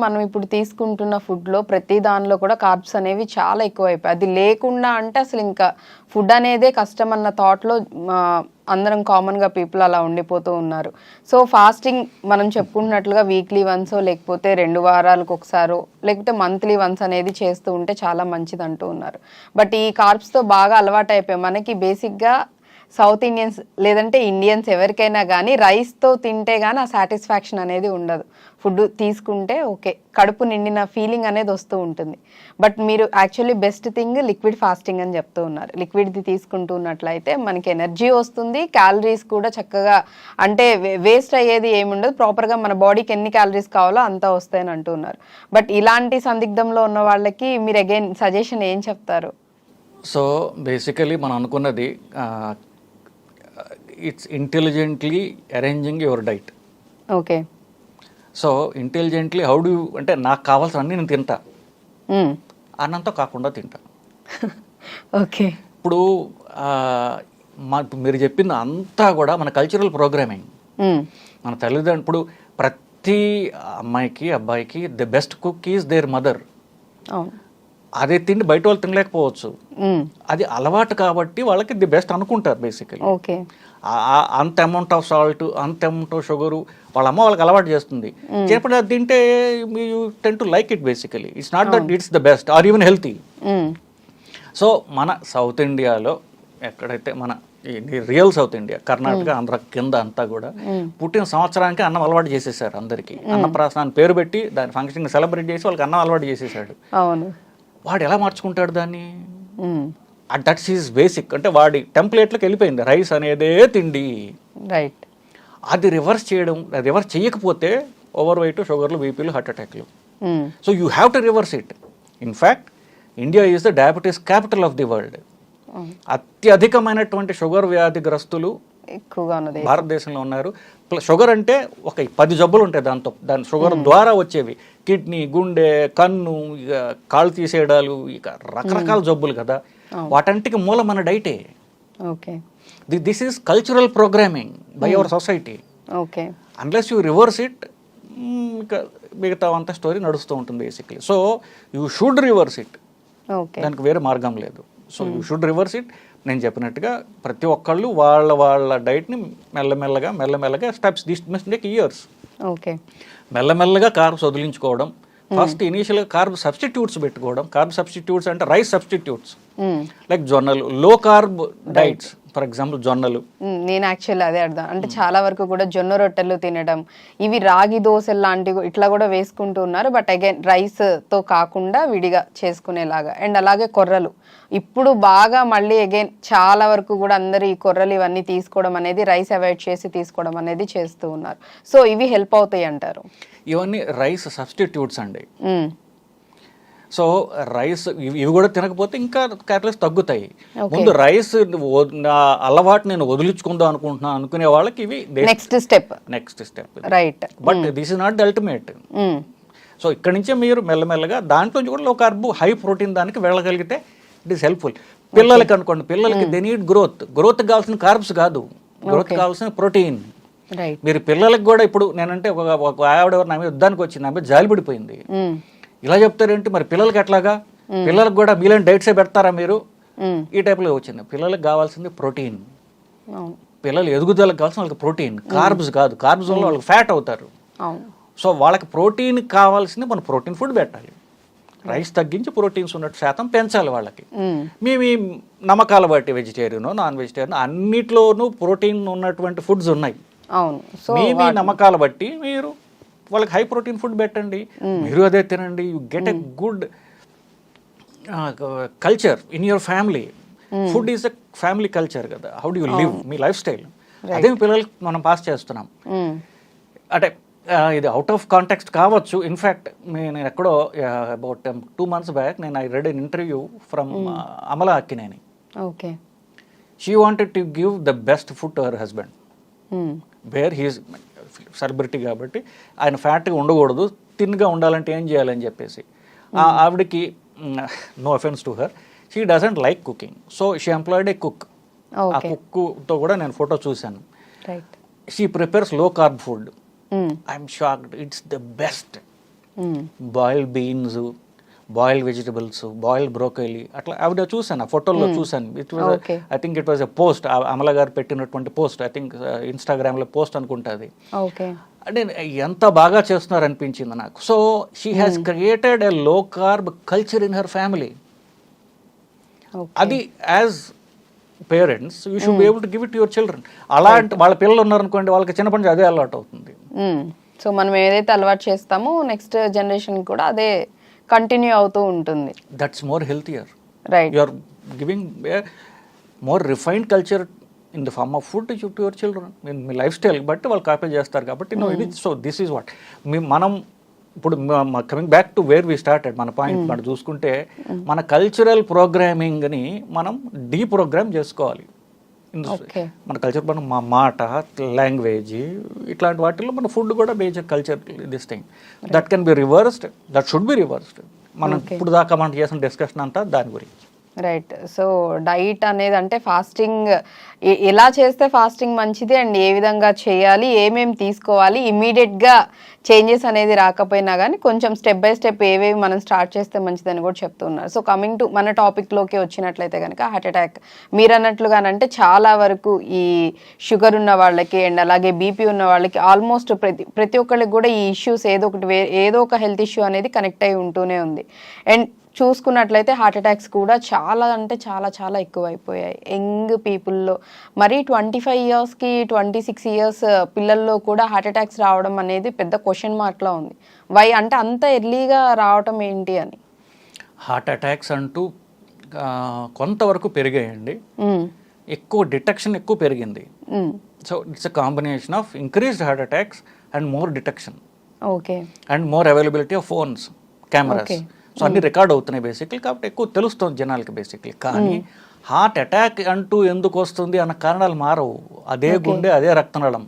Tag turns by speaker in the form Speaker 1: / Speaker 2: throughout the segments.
Speaker 1: మనం ఇప్పుడు తీసుకుంటున్న ఫుడ్లో ప్రతి దానిలో కూడా కార్బ్స్ అనేవి చాలా ఎక్కువైపోయాయి. అది లేకుండా అంటే అసలు ఇంకా ఫుడ్ అనేదే కష్టం అన్న థాట్లో అందరం కామన్గా పీపుల్ అలా ఉండిపోతూ ఉన్నారు. సో ఫాస్టింగ్ మనం చెప్పుకున్నట్లుగా వీక్లీ వన్సో లేకపోతే 2 వారాలకు ఒకసారో లేకపోతే మంత్లీ వన్స్ అనేది చేస్తూ ఉంటే చాలా మంచిది అంటూ ఉన్నారు. బట్ ఈ కార్బ్స్తో బాగా అలవాటు అయిపోయాయి. మనకి బేసిక్గా సౌత్ ఇండియన్స్ లేదంటే ఇండియన్స్ ఎవరికైనా కానీ రైస్తో తింటే కానీ ఆ సాటిస్ఫాక్షన్ అనేది ఉండదు. ఫుడ్ తీసుకుంటే ఓకే కడుపు నిండిన ఫీలింగ్ అనేది వస్తూ ఉంటుంది. బట్ మీరు actually best thing liquid fasting అని చెప్తూ ఉన్నారు. లిక్విడ్ది తీసుకుంటూ ఉన్నట్లయితే మనకి ఎనర్జీ వస్తుంది, క్యాలరీస్ కూడా చక్కగా అంటే వేస్ట్ అయ్యేది ఏమి ఉండదు, ప్రాపర్గా మన బాడీకి ఎన్ని క్యాలరీస్ కావాలో అంతా వస్తాయని అంటూ ఉన్నారు. బట్ ఇలాంటి సందిగ్ధంలో ఉన్న వాళ్ళకి మీరు అగైన్ సజెషన్ ఏం చెప్తారు?
Speaker 2: సో బేసికలీ మనం అనుకున్నది it's intelligently arranging your diet.
Speaker 1: Okay.
Speaker 2: So intelligently how do అంటే నాకు కావాల్సిన అన్నీ నేను తింటా, అన్నంతో కాకుండా తింటా.
Speaker 1: ఓకే.
Speaker 2: ఇప్పుడు మీరు చెప్పింది అంతా కూడా మన కల్చరల్ ప్రోగ్రామింగ్. మన తల్లిదండ్రులు ఇప్పుడు ప్రతి అమ్మాయికి అబ్బాయికి the best cook is their mother. అదే తిండి బయట వాళ్ళు తినలేకపోవచ్చు, అది అలవాటు కాబట్టి వాళ్ళకి ది బెస్ట్ అనుకుంటారు బేసికలీ.
Speaker 1: ఓకే.
Speaker 2: అంత అమౌంట్ ఆఫ్ సాల్ట్, అంత అమౌంట్ ఆఫ్ షుగరు వాళ్ళ అమ్మ వాళ్ళకి అలవాటు చేస్తుంది. చేపట్టి అది తింటే you tend to like it basically. It's not that it's the best or even healthy. So మన సౌత్ ఇండియాలో ఎక్కడైతే మన real south India, Karnataka, Andhra కింద అంతా కూడా పుట్టిన సంవత్సరానికి అన్నం అలవాటు చేసేసారు అందరికీ. అన్నప్రాసనాన్ని పేరు పెట్టి దాని ఫంక్షన్ సెలబ్రేట్ చేసి వాళ్ళకి అన్నం అలవాటు చేసేసాడు. వాడు ఎలా మార్చుకుంటాడు దాన్ని? That's is basic. అంటే వాడి టెంప్లెట్లోకి వెళ్ళిపోయింది రైస్ అనేదే తిండి.
Speaker 1: రైట్.
Speaker 2: అది రివర్స్ చేయకపోతే ఓవర్ వెయిట్, షుగర్లు, బీపీలు, హార్ట్ అటాక్లు. So you have to reverse it. In fact India is the diabetes capital of the world. అత్యధికమైనటువంటి షుగర్ వ్యాధిగ్రస్తులు
Speaker 1: ఎక్కువగా
Speaker 2: భారతదేశంలో ఉన్నారు. షుగర్ అంటే ఒక 10 జబ్బులు ఉంటాయి దాని షుగర్ ద్వారా వచ్చేవి. కిడ్నీ, గుండె, కన్ను, ఇక కాళ్ళు తీసేయడాలు, ఇక రకరకాల జబ్బులు కదా. వాటంటికి మూలం మన డైటే.
Speaker 1: Okay.
Speaker 2: This is cultural programming by our society.
Speaker 1: Okay.
Speaker 2: Unless you reverse it, ఇక మిగతా అంత స్టోరీ నడుస్తూ ఉంటుంది basically. So you should reverse it. దానికి వేరే మార్గం లేదు. So you should reverse it. నేను చెప్పినట్టుగా ప్రతి ఒక్కళ్ళు వాళ్ళ డైట్ని మెల్లమెల్లగా స్టెప్స్ టేక్ ఇయర్స్.
Speaker 1: ఓకే.
Speaker 2: మెల్లమెల్లగా కార్బ్స్ వదిలించుకోవడం. ఫస్ట్ ఇనీషియల్గా కార్బ్ సబ్స్టిట్యూట్స్ పెట్టుకోవడం. కార్బ్ సబ్స్టిట్యూట్స్ అంటే రైస్ సబ్స్టిట్యూట్స్ లైక్ జొన్నలు, low carb diets, for example జొన్నలు.
Speaker 1: నేను యాక్చువల్లీ అదే అర్థం అంటే చాలా వరకు కూడా జొన్న రొట్టెలు తినడం, ఇవి రాగి దోశలు లాంటివి ఇట్లా కూడా వేసుకుంటూ ఉన్నారు. బట్ అగైన్ రైస్తో కాకుండా విడిగా చేసుకునేలాగా. అండ్ అలాగే కొర్రలు ఇప్పుడు బాగా మళ్ళీ అగైన్ చాలా వరకు కూడా అందరూ ఈ కొర్రలు ఇవన్నీ తీసుకోవడం అనేది, రైస్ అవాయిడ్ చేసి తీసుకోవడం అనేది చేస్తూ ఉన్నారు. సో ఇవి హెల్ప్ అవుతాయి అంటారు?
Speaker 2: ఇవన్నీ రైస్ సబ్స్టిట్యూట్స్ అండి. సో రైస్ ఇవి కూడా తినకపోతే ఇంకా క్యాలరీస్ తగ్గుతాయి. ముందు రైస్ అలవాటు నేను వదిలించుకుందాం అనుకుంటున్నాను అనుకునే వాళ్ళకి ఇవి
Speaker 1: next step.
Speaker 2: Right. But this is not the ultimate. So ఇక్కడ నుంచే మీరు మెల్లమెల్లగా దాంట్లో కూడా లో కార్బ్, హై ప్రోటీన్ దానికి వెళ్ళగలిగితే ఇట్ ఈస్ హెల్ప్ఫుల్. పిల్లలకి అనుకోండి, పిల్లలకి దే నీడ్ గ్రోత్ కావాల్సిన కార్బ్స్ కాదు, గ్రోత్ కావాల్సిన ప్రోటీన్. మీరు పిల్లలకి కూడా ఇప్పుడు నేనంటే ఒక ఆవిడ నా మీద యుద్ధానికి వచ్చింది, నా మీద జాలిపడిపోయింది. ఇలా చెప్తారేంటి మరి పిల్లలకి ఎట్లాగా, పిల్లలకు కూడా మీలాంటి డైట్సే పెడతారా మీరు, ఈ టైప్లో వచ్చింది. పిల్లలకు కావాల్సింది ప్రోటీన్. పిల్లలు ఎదుగుదలకు కావాల్సిన వాళ్ళకి ప్రోటీన్, కార్బ్స్ కాదు. కార్బ్స్ వల్ల వాళ్ళకి ఫ్యాట్ అవుతారు. సో వాళ్ళకి ప్రోటీన్ కావాల్సింది మనం ప్రోటీన్ ఫుడ్ పెట్టాలి. రైస్ తగ్గించి ప్రోటీన్స్ ఉన్నట్టు శాతం పెంచాలి వాళ్ళకి. మేము ఈ నమ్మకాల బట్టి వెజిటేరియన్, నాన్ వెజిటేరియన్ అన్నిట్లోనూ ప్రోటీన్ ఉన్నటువంటి ఫుడ్స్ ఉన్నాయి. మీ నమ్మకాల బట్టి మీరు వాళ్ళకి హై ప్రోటీన్ ఫుడ్ పెట్టండి, మీరు అదే తినండి. You get a good culture in your family. Food is a family culture కదా. హౌ డు యూ లివ్, మీ లైఫ్ స్టైల్ అదే పిల్లలకి మనం పాస్ చేస్తున్నాం. అంటే ఇది అవుట్ ఆఫ్ కాంటెక్స్ట్ కావచ్చు. ఇన్ఫ్యాక్ట్ నేను ఎక్కడో అబౌట్ 2 months బ్యాక్ నేను I read an interview from Amala Akkineni.
Speaker 1: Okay.
Speaker 2: She wanted to give the best food to her husband. Where he's celebrity కాబట్టి ఆయన ఫ్యాట్గా ఉండకూడదు, థిన్గా ఉండాలంటే ఏం చేయాలని చెప్పేసి ఆవిడకి, no offence to her, she doesn't like cooking. So she employed a cook. ఆ కుక్తో కూడా నేను ఫోటో చూశాను. She prepares low carb food. I'm shocked. It's the best. Boiled beans, boiled vegetables, boiled broccoli, అట్లా ఆవిడ చూసాను, ఆ ఫోటోల్లో చూసాను. It was
Speaker 1: Okay.
Speaker 2: I think it was a post, Amala garu పెట్టినటువంటి పోస్ట్, ఐ థింక్ ఇన్స్టాగ్రామ్లో పోస్ట్ అనుకుంటుంది.
Speaker 1: ఓకే.
Speaker 2: అంటే ఎంత బాగా చేస్తున్నారు అనిపించింది నాకు. So she has created a low carb culture in her family. అది as parents you should be able to give it your children. అలాంటి వాళ్ళ పిల్లలు ఉన్నారనుకోండి, వాళ్ళకి చిన్నప్పటి నుంచి అదే అలవాటు అవుతుంది.
Speaker 1: సో మనం ఏదైతే అలవాటు చేస్తామో నెక్స్ట్ జనరేషన్ కూడా అదే కంటిన్యూ అవుతూ ఉంటుంది.
Speaker 2: That's more healthier.
Speaker 1: Right.
Speaker 2: You are giving more refined culture in the form of food to your children. మీ లైఫ్ స్టైల్ బట్టి వాళ్ళు కాపీ చేస్తారు కాబట్టి ఇది. సో దిస్ ఈజ్ వాట్ మనం ఇప్పుడు coming back to where we started, మన point మనం చూసుకుంటే మన కల్చరల్ ప్రోగ్రామింగ్ని మనం డీప్రోగ్రామ్ చేసుకోవాలి. మన కల్చర్, మన మాట, లాంగ్వేజ్, ఇట్లాంటి వాటిల్లో మన ఫుడ్ కూడా major culture this thing. That can be reversed, that should be reversed. మనం ఇప్పుడు దాకా మనం చేసిన డిస్కషన్ అంతా దాని గురించి.
Speaker 1: రైట్. సో డైట్ అనేది అంటే ఫాస్టింగ్ ఎలా చేస్తే ఫాస్టింగ్ మంచిది అండ్ ఏ విధంగా చేయాలి, ఏమేమి తీసుకోవాలి, ఇమీడియట్గా చేంజెస్ అనేది రాకపోయినా కానీ కొంచెం స్టెప్ బై స్టెప్ ఏవేవి మనం స్టార్ట్ చేస్తే మంచిదని కూడా చెప్తున్నారు. సో కమింగ్ టు మన టాపిక్లోకి వచ్చినట్లయితే కనుక హార్ట్ అటాక్ మీరు అన్నట్లుగానంటే చాలా వరకు ఈ షుగర్ ఉన్న వాళ్ళకి అండ్ అలాగే బీపీ ఉన్న వాళ్ళకి ఆల్మోస్ట్ ప్రతి ఒక్కరికి కూడా ఈ ఇష్యూస్ ఏదో ఒక హెల్త్ ఇష్యూ అనేది కనెక్ట్ అయి ఉంటూనే ఉంది. అండ్ చూసుకున్నట్లయితే హార్ట్ అటాక్స్ కూడా చాలా అంటే చాలా చాలా ఎక్కువైపోయాయి యంగ్ పీపుల్లో. మరి 25 ఇయర్స్కి 26 ఇయర్స్ పిల్లల్లో కూడా హార్ట్ అటాక్స్ రావడం అనేది పెద్ద క్వశ్చన్ మార్క్లా ఉంది. వై అంటే అంత ఎర్లీగా రావటం ఏంటి అని.
Speaker 2: హార్ట్ అటాక్స్ అంటూ కొంతవరకు పెరిగాయండి, ఎక్కువ డిటెక్షన్ ఎక్కువ పెరిగింది. So it's a combination of increased heart attacks and more detection.
Speaker 1: Okay.
Speaker 2: And more availability of phones, cameras. So అన్ని రికార్డ్ అవుతున్నాయి బేసిక్లీ, కాబట్టి ఎక్కువ తెలుస్తుంది జనాలకి బేసిక్లీ. కానీ హార్ట్ అటాక్ అంటూ ఎందుకు వస్తుంది అన్న కారణాలు మారవు. అదే గుండె, అదే రక్తనాళం,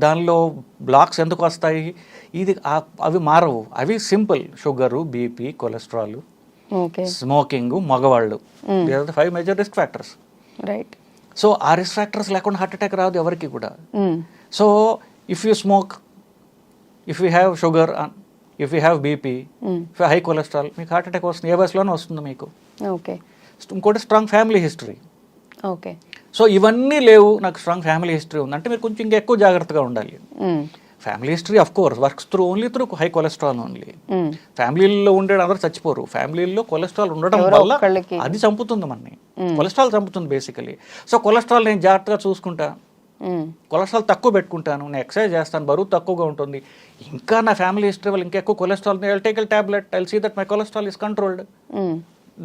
Speaker 2: దానిలో బ్లాక్స్ ఎందుకు వస్తాయి, ఇది అవి మారవు. అవి simple: sugar, BP, cholesterol, smoking, మగవాళ్ళు. 5 major risk factors.
Speaker 1: Right.
Speaker 2: So ఆ రిస్క్ ఫ్యాక్టర్స్ లేకుండా హార్ట్ అటాక్ రాదు ఎవరికి కూడా. So if you smoke, if you have sugar, if you have BP, if high cholesterol, మీకు హార్ట్ అటాక్ వస్తుంది. ఏ వయసులోనే వస్తుంది మీకు. ఓకే. ఇంకోటి strong family history.
Speaker 1: Okay.
Speaker 2: So ఇవన్నీ లేవు, నాకు స్ట్రాంగ్ ఫ్యామిలీ హిస్టరీ ఉందంటే మీరు కొంచెం ఇంకా ఎక్కువ జాగ్రత్తగా ఉండాలి. Family history of course works only through high cholesterol only. ఫ్యామిలీలో ఉండేది అందరూ చచ్చిపోరు. ఫ్యామిలీలో కొలెస్ట్రాల్ ఉండడం వల్ల అది చంపుతుంది మనని. కొలెస్ట్రాల్ చంపుతుంది బేసికలీ. సో కొలెస్ట్రాల్ నేను జాగ్రత్తగా చూసుకుంటా, కొలెస్ట్రాల్ తక్కువ పెట్టుకుంటాను, నేను ఎక్సర్సైజ్ చేస్తాను, బరువు తక్కువగా ఉంటుంది. ఇంకా నా ఫ్యామిలీ హిస్టరీ వల్ల ఇంకా ఎక్కువ cholesterol, I'll take a tablet, I'll see that my cholesterol is controlled,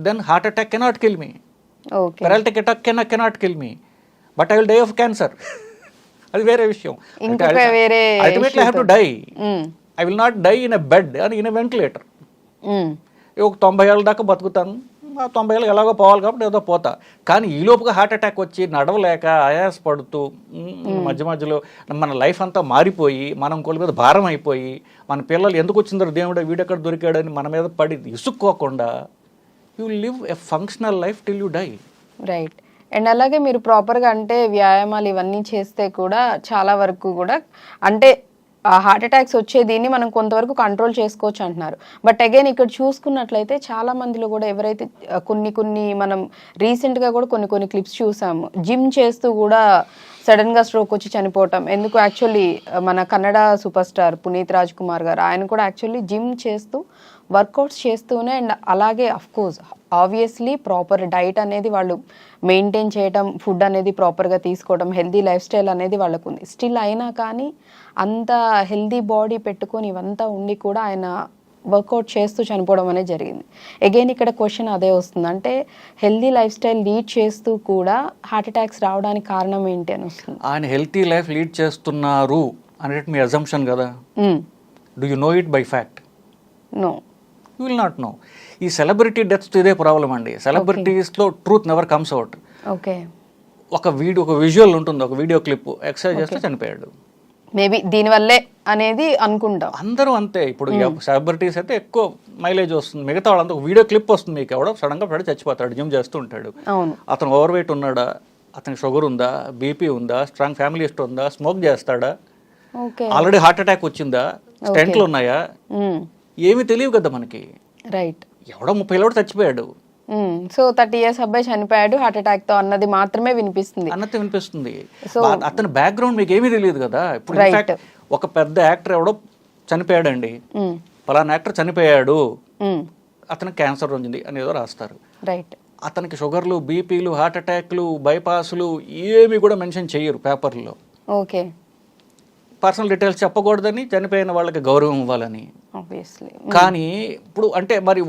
Speaker 2: then heart attack cannot kill me, paralytic attack cannot kill me, but I will die of cancer. అది వేరే విషయం. Ultimately I have to die. I will not die in a bed and in a ventilator. ఒక 90 ఏళ్ళ దాకా బతుకుతాను, 90 ఏళ్ళు ఎలాగో పోవాలి కాబట్టి ఏదో పోతా. కానీ ఈ లోపుగా హార్ట్ అటాక్ వచ్చి నడవలేక ఆయాస పడుతూ మధ్యలో మన లైఫ్ అంతా మారిపోయి, మనం ఇంకోళ్ళ మీద భారం అయిపోయి, మన పిల్లలు ఎందుకు వచ్చిందో దేవుడు వీడెక్కడ దొరికాడని మన మీద పడి ఇసుక్కోకుండా you live a functional life till you die.
Speaker 1: Right. And అలాగే మీరు ప్రాపర్గా అంటే వ్యాయామాలు ఇవన్నీ చేస్తే కూడా చాలా వరకు కూడా అంటే ఆ హార్ట్ అటాక్స్ వచ్చేదీన్ని మనం కొంతవరకు కంట్రోల్ చేసుకోవచ్చు అంటున్నారు. బట్ అగైన్ ఇక్కడ చూసుకున్నట్లయితే చాలా మందిలో కూడా ఎవరైతే కొన్ని మనం రీసెంట్గా కూడా కొన్ని క్లిప్స్ చూసాము, జిమ్ చేస్తూ కూడా సడన్గా స్ట్రోక్ వచ్చి చనిపోవటం. ఎందుకు యాక్చువల్లీ మన కన్నడ సూపర్ స్టార్ పునీత్ రాజ్ కుమార్ గారు, ఆయన కూడా యాక్చువల్లీ జిమ్ చేస్తూ వర్కౌట్స్ చేస్తూనే అండ్ అలాగే అఫ్కోర్స్ ఆబ్వియస్లీ ప్రాపర్ డైట్ అనేది వాళ్ళు మెయింటైన్ చేయడం, ఫుడ్ అనేది ప్రాపర్గా తీసుకోవడం, హెల్దీ లైఫ్ స్టైల్ అనేది వాళ్ళకు ఉంది. స్టిల్ అయినా కానీ అంత హెల్దీ బాడీ పెట్టుకొని ఇవంతా ఉండి కూడా ఆయన వర్కౌట్ చేస్తూ చనిపోవడం అనేది జరిగింది. అగైన్ ఇక్కడ క్వశ్చన్ అదే వస్తుంది, అంటే హెల్దీ లైఫ్ స్టైల్ లీడ్ చేస్తూ కూడా హార్ట్ అటాక్స్ రావడానికి కారణం ఏంటి అని వస్తుంది.
Speaker 2: ఆయన హెల్తీ లైఫ్ లీడ్ చేస్తున్నారు అనేది మీ అజంప్షన్ కదా. Do you know it by fact?
Speaker 1: No,
Speaker 2: you will not know. ఈ సెలబ్రిటీ డెత్స్ ఇదే ప్రాబ్లం అండి. సెలబ్రిటీస్లో truth never comes out.
Speaker 1: Okay.
Speaker 2: ఒక విజువల్ ఉంటుంది, ఒక వీడియో క్లిప్, ఎక్సర్సైజ్ చేస్తే చనిపోయాడు,
Speaker 1: మేబీ దీనివల్లే అనేది అనుకుంటాం.
Speaker 2: అందరూ అంతే. ఇప్పుడు సెలబ్రిటీస్ అయితే ఎక్కువ మైలేజ్ వస్తుంది, మిగతా వాళ్ళంతా ఒక వీడియో క్లిప్ వస్తుంది, మీకు ఎవడో సడన్గా పడి చచ్చిపోతాడు, జిమ్ చేస్తూ ఉంటాడు. అతను ఓవర్ వెయిట్ ఉన్నాడా, అతనికి షుగర్ ఉందా, బీపీ ఉందా, స్ట్రాంగ్ ఫ్యామిలీ హిస్టరీ ఉందా, స్మోక్ చేస్తాడా, ఆల్రెడీ హార్ట్ అటాక్ వచ్చిందా, స్టెంట్లు ఉన్నాయా, ఏమీ తెలియవు కదా మనకి.
Speaker 1: రైట్.
Speaker 2: ఎవడో 30 ఏళ్ళోడు చచ్చిపోయాడు,
Speaker 1: సో 30 years అబ్బాయి చనిపోయాడు హార్ట్ అటాక్ తో అన్నది మాత్రమే వినిపిస్తుంది.
Speaker 2: అన్నట్టు వినిపిస్తుంది. అతని బ్యాక్గ్రౌండ్ మీకు ఏమీ తెలియదు కదా. ఇప్పుడు ఇన్ఫాక్ట్ ఒక పెద్ద యాక్టర్ ఎవడో చనిపోయాడండి, పలానా యాక్టర్ చనిపోయాడు, అతనికి క్యాన్సర్ వచ్చింది అని ఏదో రాస్తారు.
Speaker 1: రైట్.
Speaker 2: అతనికి షుగర్లు, బీపీలు, హార్ట్ అటాక్లు, బైపాస్లు ఏమి కూడా మెన్షన్ చేయరు పేపర్లో.
Speaker 1: ఓకే.
Speaker 2: పర్సనల్ డీటెయిల్స్ చెప్పకూడదని, చనిపోయిన వాళ్ళకి గౌరవం ఇవ్వాలని.
Speaker 1: ఆబ్వియస్లీ.
Speaker 2: కానీ ఇప్పుడు అంటే మరి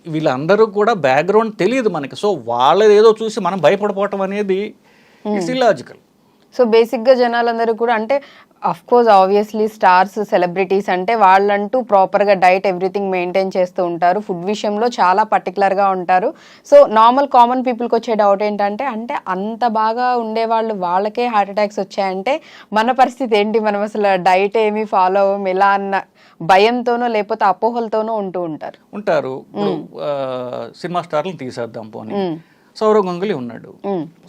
Speaker 2: వీళ్ళందరూ కూడా బ్యాక్గ్రౌండ్ తెలియదు మనకి. సో వాళ్ళది ఏదో చూసి మనం భయపడిపోవటం అనేది ఇట్స్ ఇల్లాజికల్.
Speaker 1: సో బేసిక్గా జనాలందరూ కూడా అంటే of course obviously stars, celebrities అంటే వాళ్ళంటూ ప్రాపర్గా డైట్ ఎవ్రీథింగ్ మెయింటైన్ చేస్తూ ఉంటారు, ఫుడ్ విషయంలో చాలా పర్టికులర్గా ఉంటారు. సో నార్మల్ కామన్ పీపుల్కి వచ్చే డౌట్ ఏంటంటే అంటే అంత బాగా ఉండేవాళ్ళు వాళ్ళకే హార్ట్ అటాక్స్ వచ్చాయంటే మన పరిస్థితి ఏంటి, మనం అసలు డైట్ ఏమి ఫాలో అవ్వం ఇలా అన్న భయంతోనో లేకపోతే అపోహలతోనో ఉంటారు.
Speaker 2: ఇప్పుడు సినిమా స్టార్లను తీసేద్దాం పోనీ. సౌరవ్ గంగులీ ఉన్నాడు.